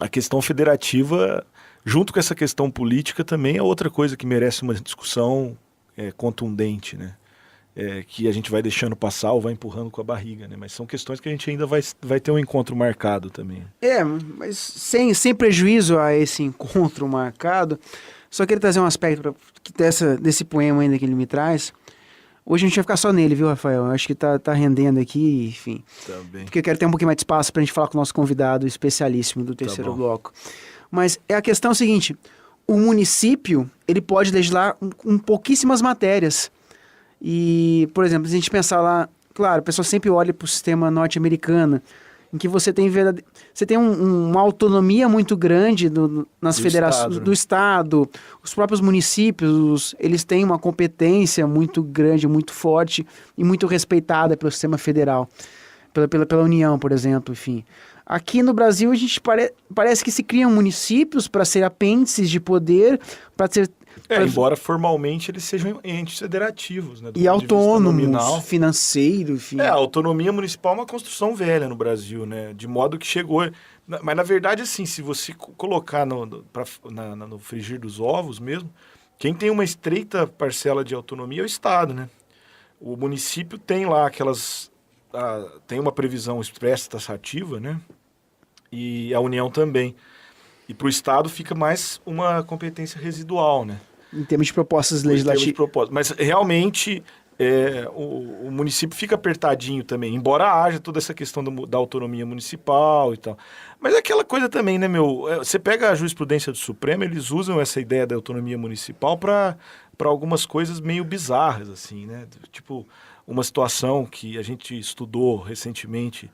a questão federativa, junto com essa questão política, também é outra coisa que merece uma discussão contundente, né? Que a gente vai deixando passar ou vai empurrando com a barriga, né? Mas são questões que a gente ainda vai ter um encontro marcado também. Mas sem prejuízo a esse encontro marcado, só queria trazer um aspecto desse poema ainda que ele me traz. Hoje a gente vai ficar só nele, viu, Rafael? Eu acho que tá rendendo aqui, enfim. Tá bem. Porque eu quero ter um pouquinho mais de espaço pra gente falar com o nosso convidado especialíssimo do terceiro bloco. Mas a questão é a seguinte, o município, ele pode legislar com pouquíssimas matérias. E, por exemplo, se a gente pensar lá, claro, a pessoa sempre olha pro sistema norte-americano, em que você tem uma autonomia muito grande nas federações do Estado, os próprios municípios, eles têm uma competência muito grande, muito forte e muito respeitada pelo sistema federal, pela União, por exemplo, enfim. Aqui no Brasil, a gente parece que se criam municípios para ser apêndices de poder, para ser... embora formalmente eles sejam entes federativos, né? E autônomos, financeiro, enfim. A autonomia municipal é uma construção velha no Brasil, né? De modo que chegou... Mas, na verdade, assim, se você colocar no frigir dos ovos mesmo, quem tem uma estreita parcela de autonomia é o Estado, né? O município tem lá tem uma previsão expressa taxativa, né? E a União também. E para o Estado fica mais uma competência residual, né? Em termos de propostas legislativas. Mas realmente o município fica apertadinho também, embora haja toda essa questão da autonomia municipal e tal. Mas é aquela coisa também, né, você pega a jurisprudência do Supremo, eles usam essa ideia da autonomia municipal para algumas coisas meio bizarras, assim, né? Tipo, uma situação que a gente estudou recentemente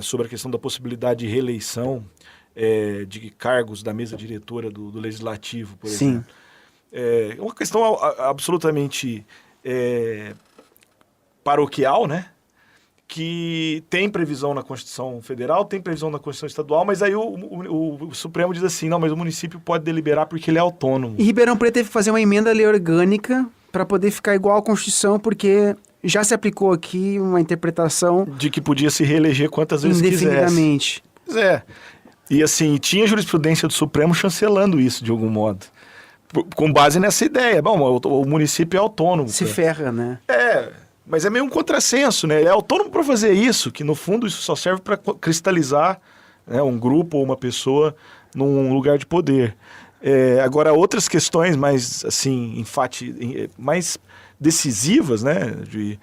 sobre a questão da possibilidade de reeleição de cargos da mesa diretora do Legislativo, por exemplo. É uma questão absolutamente paroquial, né? Que tem previsão na Constituição Federal, tem previsão na Constituição Estadual, mas aí o Supremo diz assim, não, mas o município pode deliberar porque ele é autônomo. E Ribeirão Preto teve que fazer uma emenda à lei orgânica para poder ficar igual à Constituição, porque já se aplicou aqui uma interpretação... De que podia se reeleger quantas vezes quisesse. Indefinidamente. Pois é. E assim, tinha jurisprudência do Supremo chancelando isso de algum modo. Com base nessa ideia. Bom, o município é autônomo. Se ferra, né? Mas é meio um contrassenso, né? Ele é autônomo para fazer isso, que no fundo isso só serve para cristalizar, né, um grupo ou uma pessoa num lugar de poder. Agora, outras questões mais, assim, mais decisivas, né, de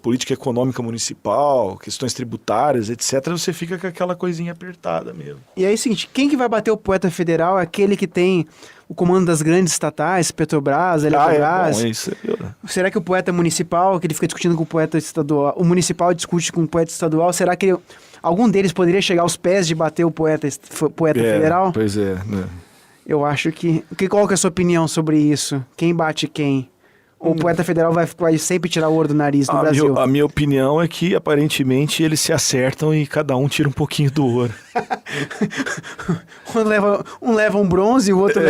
política econômica municipal, questões tributárias, etc., você fica com aquela coisinha apertada mesmo. E aí é o seguinte, quem que vai bater o poeta federal é aquele que tem o comando das grandes estatais, Petrobras, Eletrobras. Isso aí. Será que o poeta municipal, que ele fica discutindo com o poeta estadual, o municipal discute com o poeta estadual, será que algum deles poderia chegar aos pés de bater o poeta federal? Pois é, né? Eu acho que... Qual que é a sua opinião sobre isso? Quem bate quem? Ou o poeta federal vai sempre tirar o ouro do nariz no Brasil? A minha opinião é que, aparentemente, eles se acertam e cada um tira um pouquinho do ouro. Um leva um bronze e o outro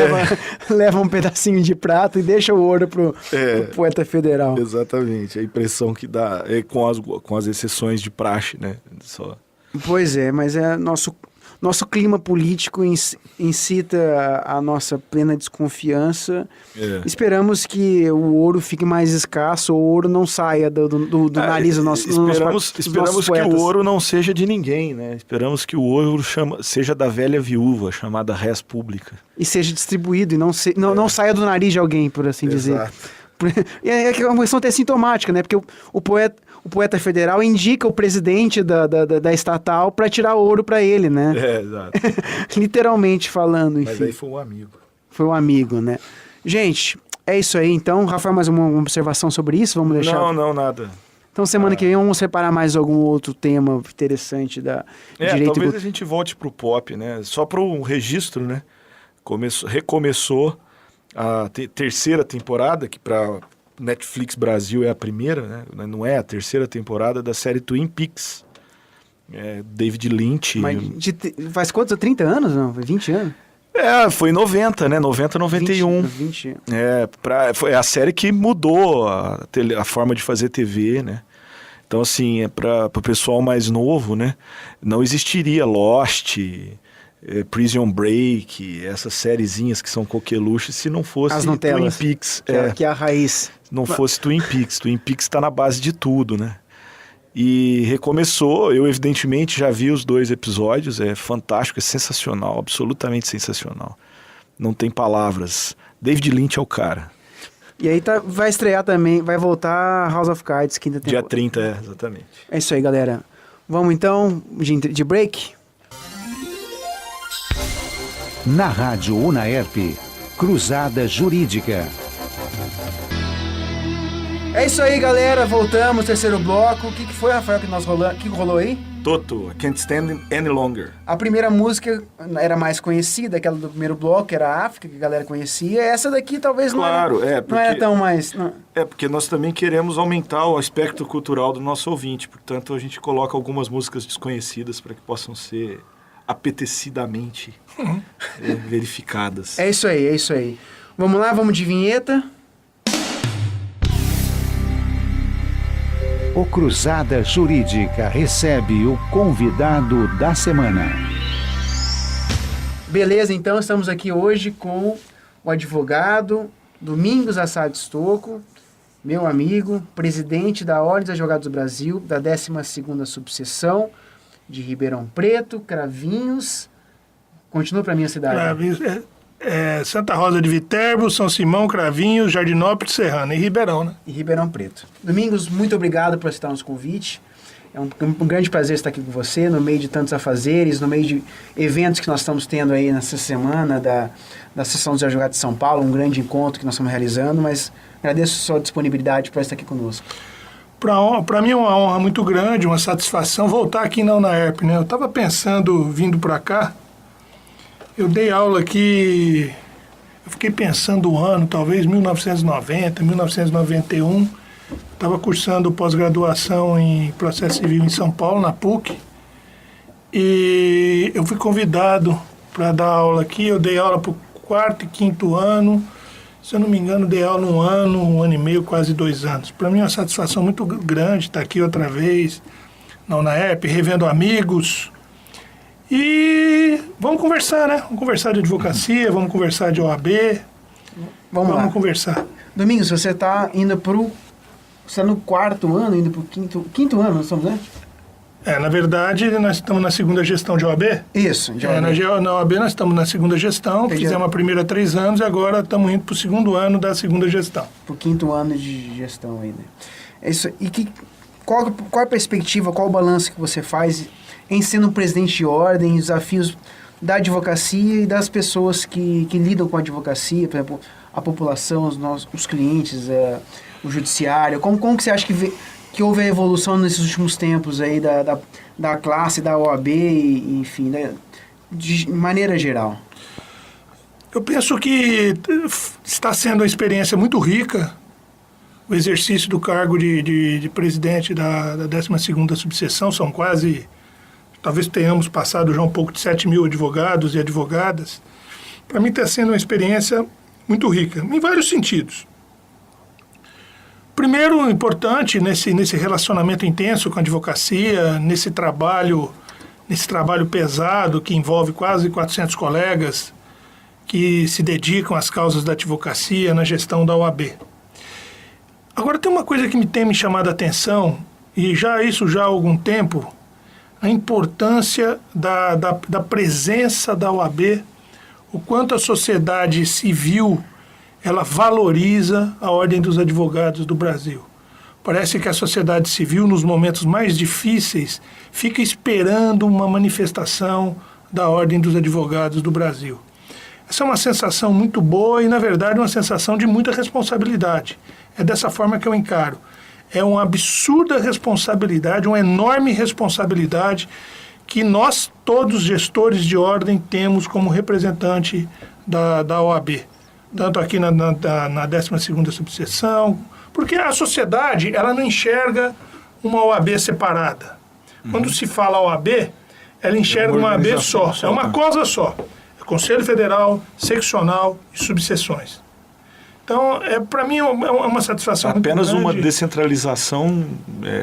leva um pedacinho de prata e deixa o ouro pro poeta federal. Exatamente. A impressão que dá com as exceções de praxe, né? Só. Pois é, mas nosso clima político incita a nossa plena desconfiança. Esperamos que o ouro fique mais escasso, o ouro não saia do nariz do nosso Esperamos que o ouro não seja de ninguém, né? Esperamos que o ouro seja da velha viúva, chamada res pública. E seja distribuído e não saia do nariz de alguém, por assim dizer. É uma questão até sintomática, né? Porque o poeta federal indica o presidente da estatal para tirar ouro para ele, né? Exato. Literalmente falando, enfim. Mas aí foi um amigo. Foi um amigo, né? Gente, é isso aí. Então, Rafael, mais uma observação sobre isso? Vamos deixar... Não, nada. Então, semana que vem, vamos separar mais algum outro tema interessante da direito... Talvez a gente volte pro pop, né? Só para um registro, né? Recomeçou a terceira temporada, que para Netflix Brasil é a primeira, né? Não é a terceira temporada da série Twin Peaks. David Lynch. Mas faz quantos? 30 anos? Não? 20 anos? Foi em 90, né? 90, 91. 20. Foi a série que mudou a forma de fazer TV, né? Então, assim, para o pessoal mais novo, né? Não existiria Lost... Prison Break, essas sériezinhas que são coqueluches, se não fosse As Nutellas, Twin Peaks. Que é a raiz. Não fosse Twin Peaks. Twin Peaks está na base de tudo, né? E recomeçou, eu evidentemente já vi os 2 episódios, é fantástico, é sensacional, absolutamente sensacional. Não tem palavras. David Lynch é o cara. E aí vai estrear também, vai voltar House of Cards, quinta temporada. Dia 30, exatamente. É isso aí, galera. Vamos então de break? Na Rádio Unaerp, Cruzada Jurídica. É isso aí, galera. Voltamos, terceiro bloco. O que foi, Rafael, que rolou aí? Toto, I Can't Stand It Any Longer. A primeira música era mais conhecida, aquela do primeiro bloco, era a África, que a galera conhecia. Essa daqui talvez Claro, não era tão mais... Não. É, porque nós também queremos aumentar o aspecto cultural do nosso ouvinte. Portanto, a gente coloca algumas músicas desconhecidas para que possam ser apetecidamente verificadas. É isso aí, é isso aí. Vamos lá, vamos de vinheta. O Cruzada Jurídica recebe o convidado da semana. Beleza, então estamos aqui hoje com o advogado Domingos Assad Stocco, meu amigo, presidente da Ordem dos Advogados do Brasil, da 12ª Subseção de Ribeirão Preto, Cravinhos. Continua para minha cidade. Cravinhos, Santa Rosa de Viterbo, São Simão, Cravinhos, Jardinópolis, Serrana e Ribeirão, né? E Ribeirão Preto. Domingos, muito obrigado por aceitar nosso convite. É um grande prazer estar aqui com você, no meio de tantos afazeres, no meio de eventos que nós estamos tendo aí nessa semana da Sessão dos Advogados de São Paulo, um grande encontro que nós estamos realizando, mas agradeço a sua disponibilidade para estar aqui conosco. Para mim é uma honra muito grande, uma satisfação voltar aqui na UNAERP, né? Eu estava pensando, vindo para cá, eu dei aula aqui, eu fiquei pensando o ano, talvez 1990, 1991, estava cursando pós-graduação em processo civil em São Paulo, na PUC, e eu fui convidado para dar aula aqui. Eu dei aula para o 4º e 5º ano, se eu não me engano, dei aula um ano e meio, quase 2 anos. Para mim é uma satisfação muito grande estar aqui outra vez, na UNAERP, revendo amigos. E vamos conversar, né? Vamos conversar de advocacia, vamos conversar de OAB. Vamos lá. Conversar. Domingos, você está indo você está no 4º ano, indo para o quinto ano, nós estamos, né? Na verdade, nós estamos na segunda gestão de OAB. Isso, de OAB. Na OAB nós estamos na segunda gestão, fizemos a primeira 3 anos e agora estamos indo para o 2º ano da segunda gestão. Para o 5º ano de gestão ainda. É isso. E qual a perspectiva, qual o balanço que você faz em sendo um presidente de ordem, os desafios da advocacia e das pessoas que lidam com a advocacia, por exemplo, a população, os clientes, o judiciário? Como que você acha que houve a evolução nesses últimos tempos aí da classe, da OAB, e, enfim, de maneira geral? Eu penso que está sendo uma experiência muito rica o exercício do cargo de presidente da 12ª Subseção. São quase, talvez tenhamos passado já um pouco de 7 mil advogados e advogadas. Para mim está sendo uma experiência muito rica, em vários sentidos. Primeiro, importante nesse relacionamento intenso com a advocacia, nesse trabalho pesado que envolve quase 400 colegas que se dedicam às causas da advocacia na gestão da OAB. Agora, tem uma coisa que tem me chamado a atenção, e já há algum tempo, a importância da presença da OAB, o quanto a sociedade civil ela valoriza a Ordem dos Advogados do Brasil. Parece que a sociedade civil, nos momentos mais difíceis, fica esperando uma manifestação da Ordem dos Advogados do Brasil. Essa é uma sensação muito boa e, na verdade, uma sensação de muita responsabilidade. É dessa forma que eu encaro. É uma absurda responsabilidade, uma enorme responsabilidade que nós, todos gestores de ordem, temos como representante da OAB. Tanto aqui na 12ª Subseção, porque a sociedade ela não enxerga uma OAB separada. Quando se fala OAB, ela enxerga uma OAB só, é uma coisa só. É Conselho Federal, Seccional e Subseções. Então, para mim, é uma satisfação muito grande. Apenas uma descentralização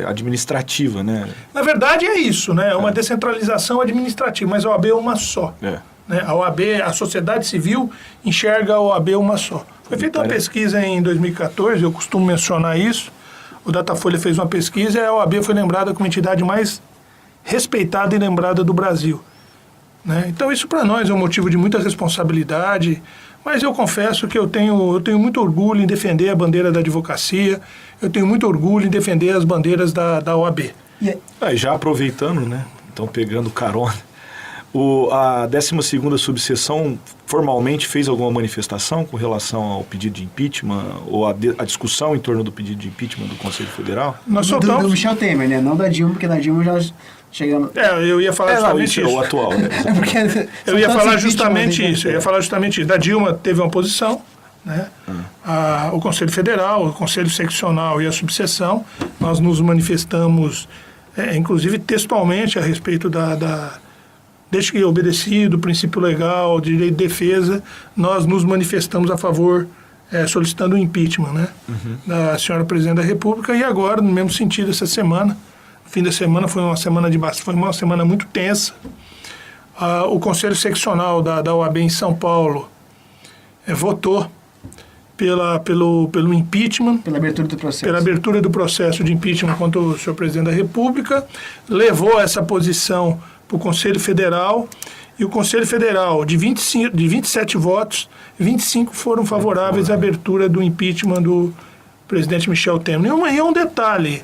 administrativa, né? Na verdade, é isso, né? É uma descentralização administrativa, mas a OAB é uma só. Né? A OAB, a sociedade civil, enxerga a OAB uma só. Foi feita uma pesquisa em 2014, eu costumo mencionar isso. O Datafolha fez uma pesquisa e a OAB foi lembrada como a entidade mais respeitada e lembrada do Brasil. Né? Então, isso para nós é um motivo de muita responsabilidade. Mas eu confesso que eu tenho muito orgulho em defender a bandeira da advocacia, eu tenho muito orgulho em defender as bandeiras da OAB. Já aproveitando, né? Então pegando carona, a 12ª Subseção formalmente fez alguma manifestação com relação ao pedido de impeachment ou a discussão em torno do pedido de impeachment do Conselho Federal? Nós soltamos... do Michel Temer, né? Não da Dilma, porque da Dilma já chegamos... eu ia falar justamente isso. O atual. Né? Eu ia falar justamente isso. Eu ia falar justamente isso. Da Dilma teve uma posição, né? O Conselho Federal, o Conselho Seccional e a subseção, nós nos manifestamos, inclusive textualmente, a respeito desde que obedecido o princípio legal, direito de defesa, nós nos manifestamos a favor, solicitando o impeachment, né? Da senhora Presidente da República. E agora, no mesmo sentido, essa semana, no fim da semana, foi uma semana muito tensa. O Conselho Seccional da OAB em São Paulo votou pelo impeachment. Pela abertura do processo. Pela abertura do processo de impeachment contra o senhor Presidente da República. Levou essa posição para o Conselho Federal, e o Conselho Federal, de 27 votos, 25 foram favoráveis à abertura do impeachment do presidente Michel Temer. E um detalhe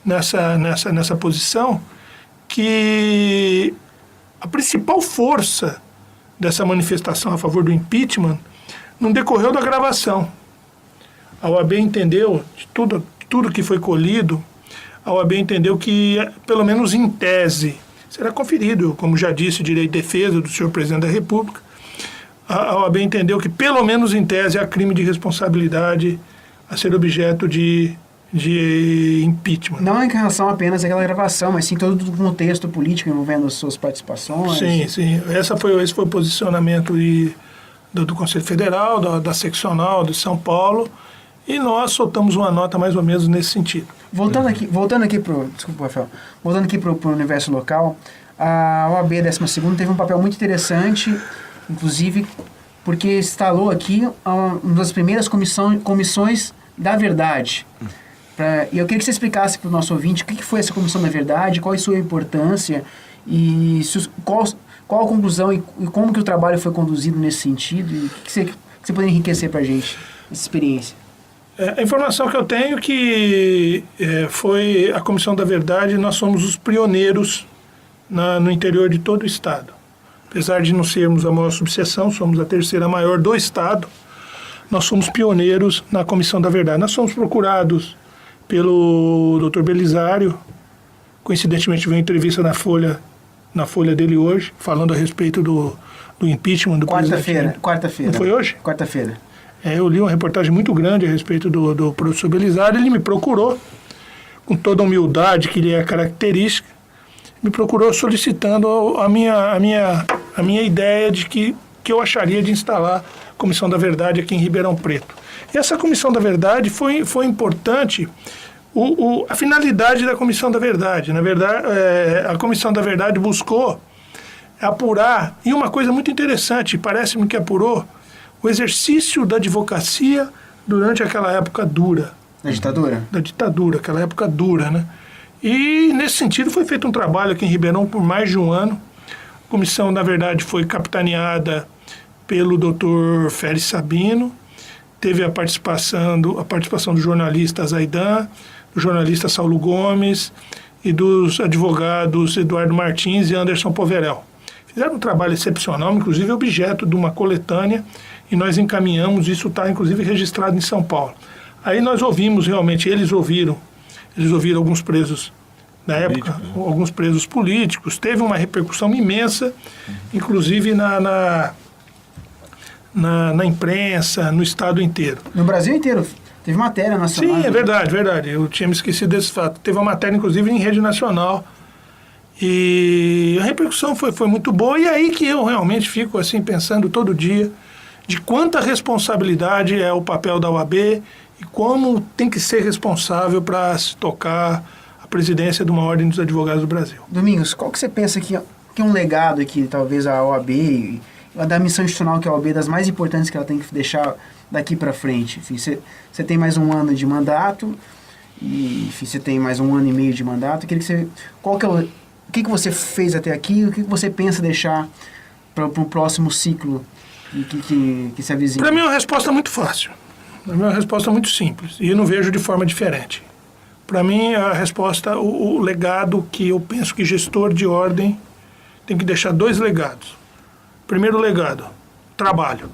nessa posição, que a principal força dessa manifestação a favor do impeachment não decorreu da gravação. A OAB entendeu, de tudo que foi colhido, a OAB entendeu que, pelo menos em tese, será conferido, como já disse, direito de defesa do senhor Presidente da República. A OAB entendeu que, pelo menos em tese, há crime de responsabilidade a ser objeto de impeachment. Não em relação apenas àquela gravação, mas sim todo o contexto político envolvendo as suas participações. Sim. Esse foi o posicionamento do Conselho Federal, da seccional de São Paulo, e nós soltamos uma nota mais ou menos nesse sentido. Voltando aqui para o universo local, a OAB 12ª teve um papel muito interessante, inclusive porque instalou aqui uma das primeiras comissões da verdade. E eu queria que você explicasse para o nosso ouvinte o que foi essa Comissão da Verdade, qual é a sua importância e qual a conclusão e como que o trabalho foi conduzido nesse sentido, e o que você poderia enriquecer para a gente, essa experiência. A informação que eu tenho que foi a Comissão da Verdade, nós somos os pioneiros no interior de todo o Estado. Apesar de não sermos a maior subseção, somos a terceira maior do Estado, nós somos pioneiros na Comissão da Verdade. Nós somos procurados pelo Dr. Belisário, coincidentemente veio entrevista na Folha dele hoje, falando a respeito do impeachment do presidente. Quarta-feira. Não foi hoje? Quarta-feira. Eu li uma reportagem muito grande a respeito do professor Belisário. Ele me procurou, com toda a humildade que lhe é característica, me procurou solicitando a minha ideia de que eu acharia de instalar a Comissão da Verdade aqui em Ribeirão Preto. E essa Comissão da Verdade foi importante, a finalidade da Comissão da Verdade. Na verdade, a Comissão da Verdade buscou apurar, e uma coisa muito interessante, parece-me que apurou, o exercício da advocacia durante aquela época dura. Da ditadura? Da ditadura, aquela época dura, né? E, nesse sentido, foi feito um trabalho aqui em Ribeirão por mais de um ano. A comissão, na verdade, foi capitaneada pelo Dr. Félix Sabino, teve a participação do jornalista Zaidan, do jornalista Saulo Gomes e dos advogados Eduardo Martins e Anderson Poverel. Fizeram um trabalho excepcional, inclusive objeto de uma coletânea, e nós encaminhamos, isso está inclusive registrado em São Paulo. Aí nós ouvimos realmente, eles ouviram alguns presos na época, alguns presos políticos, teve uma repercussão imensa, inclusive na imprensa, no estado inteiro. No Brasil inteiro, teve matéria nacional. Sim, é verdade, eu tinha me esquecido desse fato. Teve uma matéria, inclusive, em rede nacional, e a repercussão foi muito boa, e aí que eu realmente fico assim pensando todo dia de quanta responsabilidade é o papel da OAB e como tem que ser responsável para se tocar a presidência de uma ordem dos advogados do Brasil. Domingos, qual que você pensa que é um legado aqui, talvez a OAB, da missão institucional que a OAB, das mais importantes que ela tem que deixar daqui para frente? Enfim, você tem mais um ano de mandato, e enfim, você tem mais um ano e meio de mandato. Eu queria que você, o que você fez até aqui, o que você pensa deixar para o próximo ciclo que se avizinha? Para mim é uma resposta muito fácil. Para mim é uma resposta muito simples. E eu não vejo de forma diferente. Para mim, a resposta, o legado que eu penso que gestor de ordem tem que deixar dois legados. Primeiro legado, trabalho.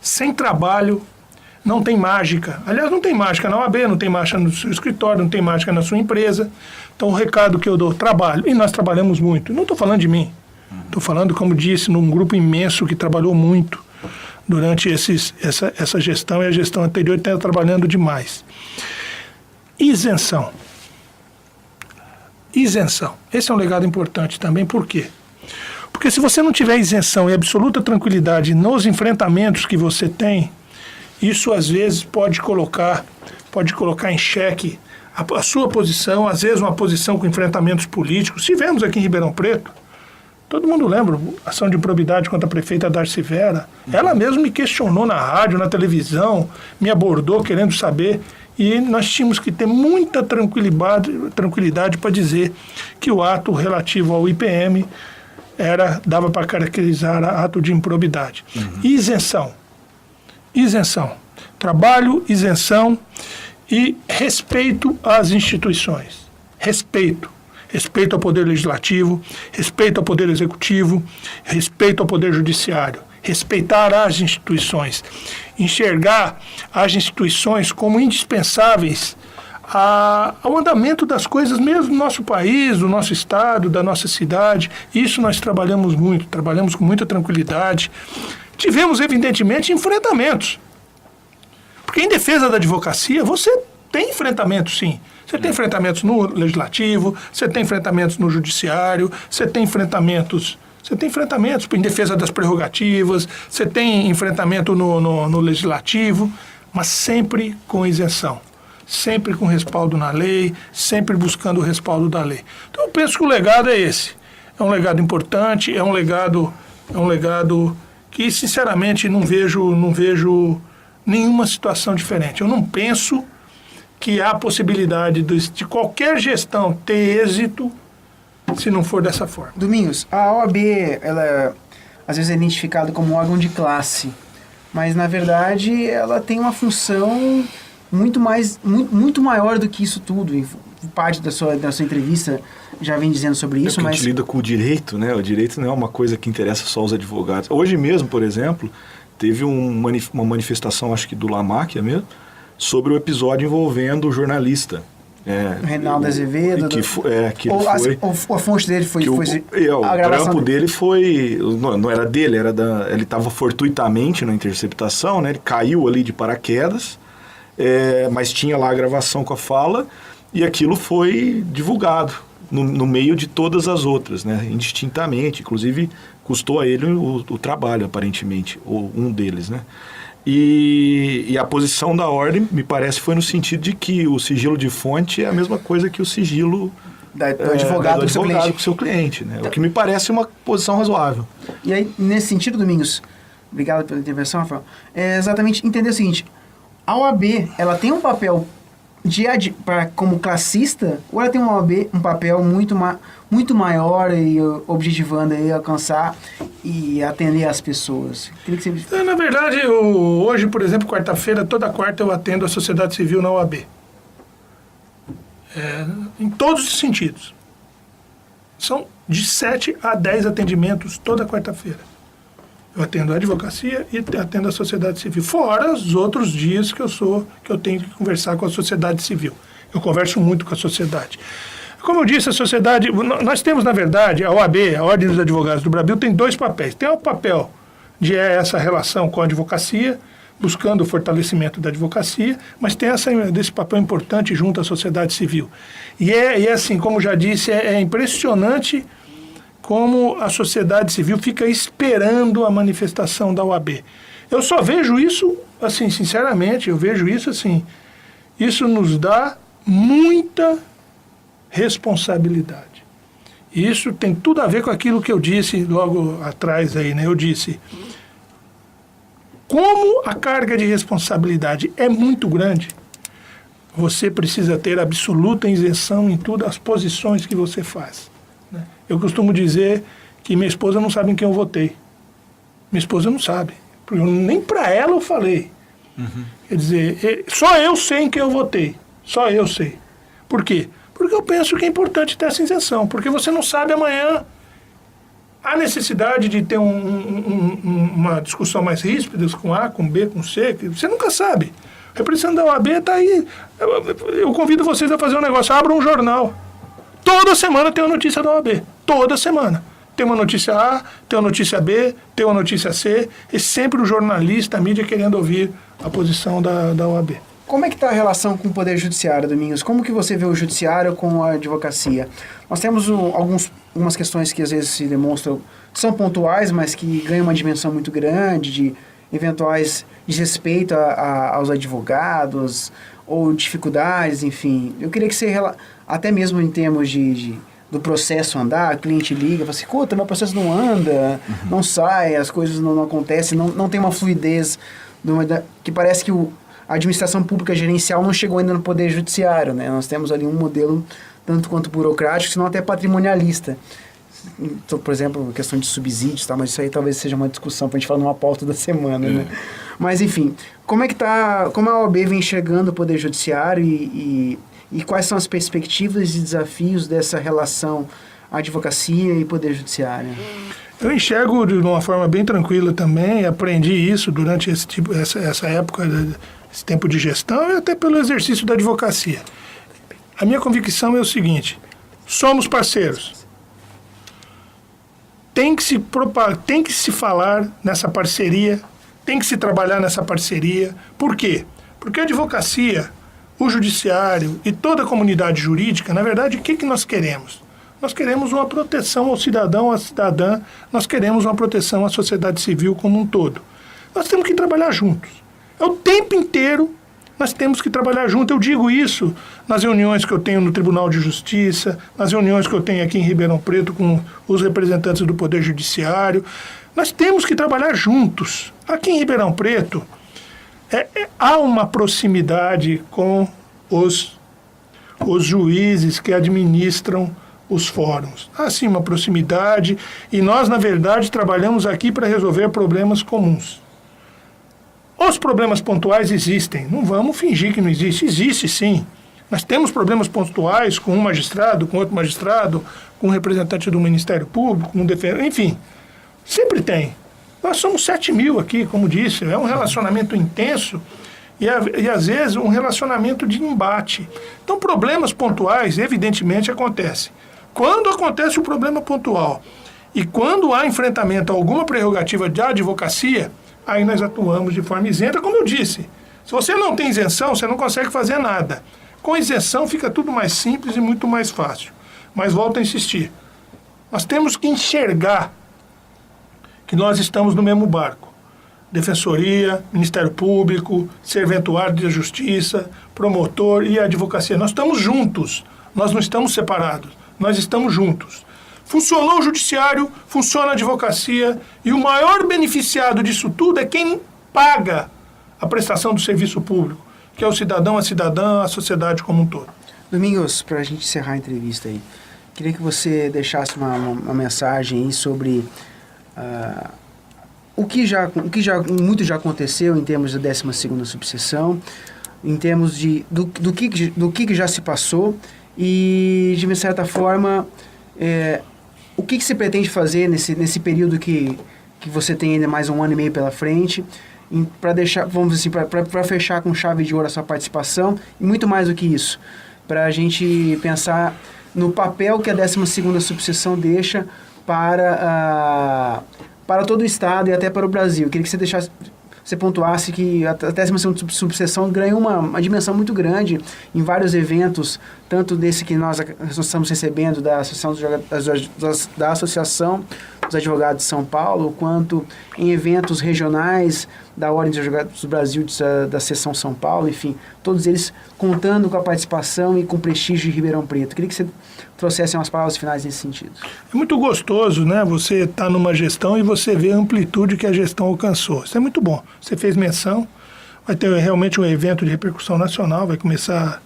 Sem trabalho, não tem mágica. Aliás, não tem mágica na OAB, não tem mágica no seu escritório, não tem mágica na sua empresa. Então, o recado que eu dou, trabalho. E nós trabalhamos muito. Não estou falando de mim. Estou falando, como disse, num grupo imenso que trabalhou muito durante essa gestão, e a gestão anterior está trabalhando demais. Isenção. Isenção. Esse é um legado importante também. Por quê? Porque se você não tiver isenção e absoluta tranquilidade nos enfrentamentos que você tem, isso às vezes pode colocar em xeque a sua posição, às vezes uma posição com enfrentamentos políticos. Tivemos aqui em Ribeirão Preto, todo mundo lembra, ação de improbidade contra a prefeita Darcy Vera. Ela mesma me questionou na rádio, na televisão, me abordou querendo saber, e nós tínhamos que ter muita tranquilidade para dizer que o ato relativo ao IPM dava para caracterizar ato de improbidade. Isenção. Trabalho, isenção e respeito às instituições. Respeito ao Poder Legislativo, respeito ao Poder Executivo, respeito ao Poder Judiciário. Respeitar as instituições. Enxergar as instituições como indispensáveis ao andamento das coisas mesmo do nosso país, do nosso estado, da nossa cidade. Isso nós trabalhamos muito, trabalhamos com muita tranquilidade. Tivemos, evidentemente, enfrentamentos. Porque em defesa da advocacia, você tem enfrentamentos, sim. Você tem enfrentamentos no Legislativo, você tem enfrentamentos no Judiciário, você tem enfrentamentos em defesa das prerrogativas, você tem enfrentamento no Legislativo, mas sempre com isenção. Sempre com respaldo na lei, sempre buscando o respaldo da lei. Então eu penso que o legado é esse. É um legado importante, é um legado que, sinceramente, não vejo nenhuma situação diferente. Eu não penso que há possibilidade de qualquer gestão ter êxito se não for dessa forma. Domingos, a OAB, ela às vezes é identificada como um órgão de classe, mas na verdade ela tem uma função muito maior do que isso tudo. E parte da sua entrevista já vem dizendo sobre isso, mas... A gente lida com o direito, né? O direito não é uma coisa que interessa só aos advogados. Hoje mesmo, por exemplo, teve uma manifestação, acho que do Lamáquia mesmo, sobre o episódio envolvendo o jornalista. Reinaldo Azevedo. A fonte dele foi a gravação trampo dele foi... Não era dele, ele estava fortuitamente na interceptação, né? Ele caiu ali de paraquedas, mas tinha lá a gravação com a fala, e aquilo foi divulgado no meio de todas as outras, né? Indistintamente. Inclusive, custou a ele o trabalho, aparentemente, ou um deles, né? E a posição da ordem, me parece, foi no sentido de que o sigilo de fonte é a mesma coisa que o sigilo do advogado com o seu cliente, né? O que me parece uma posição razoável. E aí, nesse sentido, Domingos, obrigado pela intervenção, Rafael, é exatamente entender o seguinte: a OAB, ela tem um papel como classista, ou ela tem um papel muito maior e objetivando aí alcançar e atender as pessoas? Queria que você... Na verdade, hoje, por exemplo, quarta-feira, toda quarta eu atendo a sociedade civil na OAB. Em todos os sentidos. São de 7 a 10 atendimentos toda quarta-feira. Eu atendo a advocacia e atendo a sociedade civil. Fora os outros dias que eu tenho que conversar com a sociedade civil. Eu converso muito com a sociedade. Como eu disse, a sociedade... Nós temos, na verdade, a OAB, a Ordem dos Advogados do Brasil, tem 2 papéis. Tem o papel de essa relação com a advocacia, buscando o fortalecimento da advocacia, mas tem desse papel importante junto à sociedade civil. E assim, como já disse, é impressionante como a sociedade civil fica esperando a manifestação da OAB. Eu só vejo isso, assim, sinceramente, isso nos dá muita responsabilidade. Isso tem tudo a ver com aquilo que eu disse logo atrás aí, né? Eu disse, como a carga de responsabilidade é muito grande, você precisa ter absoluta isenção em todas as posições que você faz. Eu costumo dizer que minha esposa não sabe em quem eu votei. Minha esposa não sabe. Porque nem para ela eu falei. Quer dizer, só eu sei em quem eu votei. Só eu sei. Por quê? Porque eu penso que é importante ter essa isenção. Porque você não sabe amanhã Há necessidade de ter uma discussão mais ríspida com A, com B, com C, que você nunca sabe. O representante da OAB está aí. Eu convido vocês a fazer um negócio. Abra um jornal. Toda semana tem uma notícia da OAB. Toda semana. Tem uma notícia A, tem uma notícia B, tem uma notícia C. E sempre o jornalista, a mídia querendo ouvir a posição da OAB. Como é que está a relação com o Poder Judiciário, Domingos? Como que você vê o Judiciário com a advocacia? Nós temos algumas questões que às vezes se demonstram, são pontuais, mas que ganham uma dimensão muito grande, de eventuais desrespeito aos advogados, ou dificuldades, enfim. Eu queria que você, até mesmo em termos do processo andar, o cliente liga, fala assim, escuta, meu processo não anda, não sai, as coisas não acontecem, não tem uma fluidez, que parece que a administração pública gerencial não chegou ainda no Poder Judiciário, né? Nós temos ali um modelo tanto quanto burocrático, senão até patrimonialista. Então, por exemplo, questão de subsídios, tá? Mas isso aí talvez seja uma discussão para a gente falar numa pauta da semana, né? Mas, enfim, como a OAB vem enxergando o Poder Judiciário e quais são as perspectivas e desafios dessa relação advocacia e Poder Judiciário? Eu enxergo de uma forma bem tranquila também, aprendi isso durante essa época, esse tempo de gestão e até pelo exercício da advocacia. A minha convicção é o seguinte, somos parceiros. Tem que se falar nessa parceria, tem que se trabalhar nessa parceria. Por quê? Porque a advocacia, o judiciário e toda a comunidade jurídica, na verdade, o que nós queremos? Nós queremos uma proteção ao cidadão, à cidadã, nós queremos uma proteção à sociedade civil como um todo. Nós temos que trabalhar juntos. É o tempo inteiro nós temos que trabalhar juntos. Eu digo isso nas reuniões que eu tenho no Tribunal de Justiça, nas reuniões que eu tenho aqui em Ribeirão Preto com os representantes do Poder Judiciário. Nós temos que trabalhar juntos. Aqui em Ribeirão Preto, há uma proximidade com os juízes que administram os fóruns. Há sim uma proximidade e nós, na verdade, trabalhamos aqui para resolver problemas comuns. Os problemas pontuais existem, não vamos fingir que não existe. Existe sim. Nós temos problemas pontuais com um magistrado, com outro magistrado, com um representante do Ministério Público, com um defensor, enfim, sempre tem. Nós somos 7.000 aqui, como disse, é um relacionamento intenso e às vezes um relacionamento de embate. Então problemas pontuais evidentemente acontecem. Quando acontece o problema pontual e quando há enfrentamento a alguma prerrogativa de advocacia, aí nós atuamos de forma isenta, como eu disse. Se você não tem isenção, você não consegue fazer nada. Com isenção fica tudo mais simples e muito mais fácil. Mas volto a insistir. Nós temos que enxergar que nós estamos no mesmo barco. Defensoria, Ministério Público, Serventuário da Justiça, promotor e advocacia. Nós estamos juntos. Nós não estamos separados. Nós estamos juntos. Funcionou o judiciário, funciona a advocacia e o maior beneficiado disso tudo é quem paga a prestação do serviço público, que é o cidadão, a cidadã, a sociedade como um todo. Domingos, para a gente encerrar a entrevista aí, queria que você deixasse uma mensagem aí sobre muito já aconteceu em termos da 12ª subseção, em termos do que já se passou e, de uma certa forma, o que se pretende fazer nesse período que você tem ainda mais 1 ano e meio pela frente, para deixar, vamos dizer assim, para fechar com chave de ouro a sua participação, e muito mais do que isso, para a gente pensar no papel que a 12ª subseção deixa para todo o Estado e até para o Brasil. Eu queria que você pontuasse que a 12ª subseção ganhou uma dimensão muito grande em vários eventos, tanto desse que nós estamos recebendo da Associação dos Advogados de São Paulo, quanto em eventos regionais da Ordem dos Advogados do Brasil, da Seção São Paulo, enfim, todos eles contando com a participação e com o prestígio de Ribeirão Preto. Eu queria que você trouxesse umas palavras finais nesse sentido. É muito gostoso, né? Você está numa gestão e você vê a amplitude que a gestão alcançou. Isso é muito bom. Você fez menção, vai ter realmente um evento de repercussão nacional, vai começar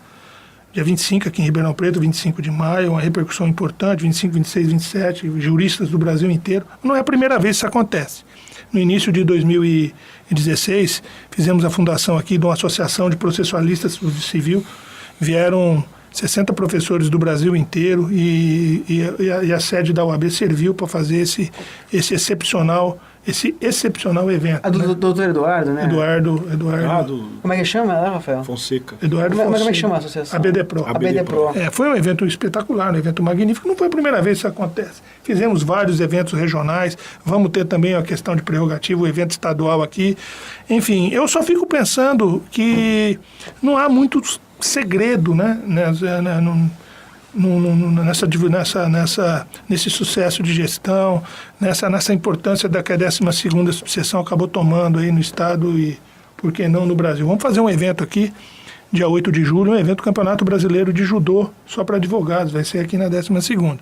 dia 25 aqui em Ribeirão Preto, 25 de maio, uma repercussão importante, 25, 26, 27, juristas do Brasil inteiro. Não é a primeira vez que isso acontece. No início de 2016, fizemos a fundação aqui de uma associação de processualistas civil, vieram 60 professores do Brasil inteiro e a sede da UAB serviu para fazer esse excepcional evento. A do doutor Eduardo, né? Eduardo. Como é que chama ela, Rafael? Fonseca. Eduardo Mas como é Fonseca. que chama a associação? ABDPRO. ABDPRO. Foi um evento espetacular, um evento magnífico. Não foi a primeira vez que isso acontece. Fizemos vários eventos regionais, vamos ter também a questão de prerrogativa, o evento estadual aqui. Enfim, eu só fico pensando que não há muito segredo, né? Nesse sucesso de gestão, nessa importância que a 12ª subseção acabou tomando aí no Estado e, por que não, no Brasil. Vamos fazer um evento aqui, dia 8 de julho, um evento do Campeonato Brasileiro de Judô, só para advogados, vai ser aqui na 12ª.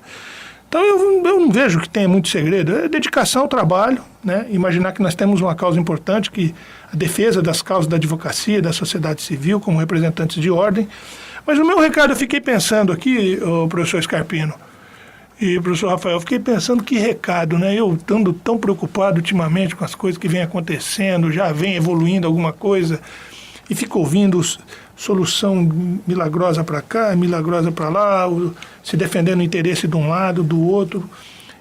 Então eu não vejo que tenha muito segredo, é dedicação ao trabalho, né? Imaginar que nós temos uma causa importante, que a defesa das causas da advocacia, da sociedade civil, como representantes de ordem. Mas no meu recado eu fiquei pensando aqui, o professor Scarpino e o professor Rafael, fiquei pensando que recado, né? Eu estando tão preocupado ultimamente com as coisas que vem acontecendo, já vem evoluindo alguma coisa, e fico ouvindo solução milagrosa para cá, milagrosa para lá, se defendendo o interesse de um lado, do outro.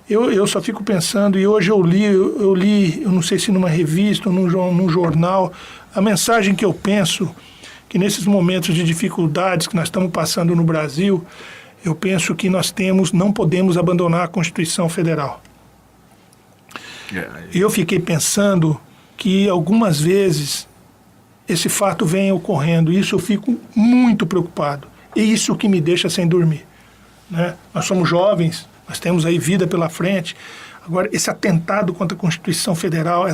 Eu só fico pensando, e hoje eu li, eu não sei se numa revista ou num jornal, a mensagem que eu penso, que nesses momentos de dificuldades que nós estamos passando no Brasil, eu penso que não podemos abandonar a Constituição Federal. E eu fiquei pensando que algumas vezes esse fato vem ocorrendo, e isso eu fico muito preocupado. E isso que me deixa sem dormir, né? Nós somos jovens, nós temos aí vida pela frente. Agora, esse atentado contra a Constituição Federal,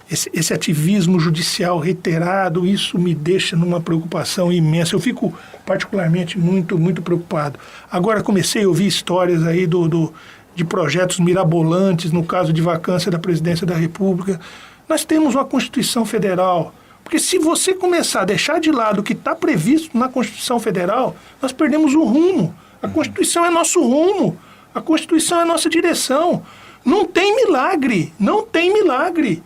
esse ativismo judicial reiterado, isso me deixa numa preocupação imensa. Eu fico particularmente muito, muito preocupado. Agora comecei a ouvir histórias aí de projetos mirabolantes, no caso de vacância da presidência da República. Nós temos uma Constituição Federal, porque se você começar a deixar de lado o que está previsto na Constituição Federal, nós perdemos o rumo. A Constituição é nosso rumo, a Constituição é nossa direção. Não tem milagre, não tem milagre.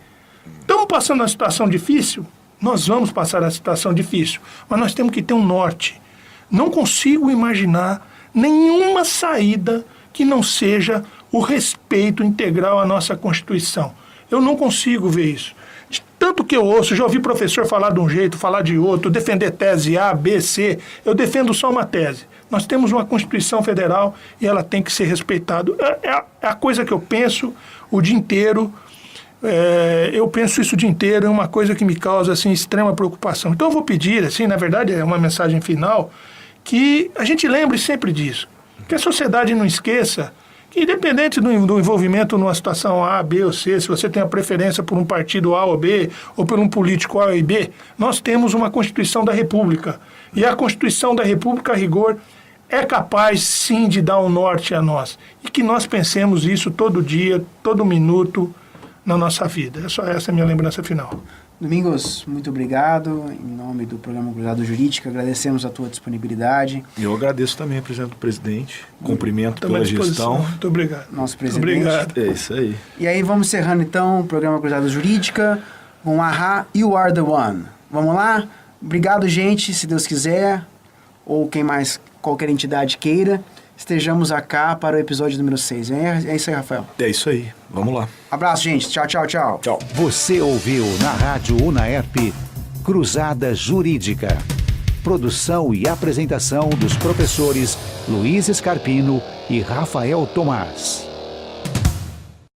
Estamos passando uma situação difícil? Nós vamos passar a situação difícil, mas nós temos que ter um norte. Não consigo imaginar nenhuma saída que não seja o respeito integral à nossa Constituição. Eu não consigo ver isso. De tanto que eu ouço, já ouvi professor falar de um jeito, falar de outro, defender tese A, B, C. Eu defendo só uma tese. Nós temos uma Constituição Federal e ela tem que ser respeitada. É a coisa que eu penso o dia inteiro. Eu penso isso o dia inteiro, é uma coisa que me causa assim, extrema preocupação. Então eu vou pedir, assim, na verdade é uma mensagem final, que a gente lembre sempre disso. Que a sociedade não esqueça que, independente do envolvimento numa situação A, B ou C, se você tem a preferência por um partido A ou B, ou por um político A ou B, nós temos uma Constituição da República. E a Constituição da República, a rigor, é capaz, sim, de dar um norte a nós. E que nós pensemos isso todo dia, todo minuto na nossa vida. Essa é a minha lembrança final. Domingos, muito obrigado. Em nome do programa Cruzada Jurídica, agradecemos a tua disponibilidade. Eu agradeço também a presença do presidente. Cumprimento pela gestão. Muito obrigado. Nosso presidente. Obrigado. É isso aí. E aí vamos encerrando então o programa Cruzada Jurídica com Ahá, You Are The One. Vamos lá? Obrigado, gente. Se Deus quiser, ou quem mais, qualquer entidade queira, estejamos cá para o episódio número 6. É isso aí, Rafael. É isso aí. Vamos lá. Abraço, gente. Tchau, tchau, tchau. Tchau. Você ouviu na Rádio Unaerp Cruzada Jurídica. Produção e apresentação dos professores Luiz Scarpino e Rafael Tomás.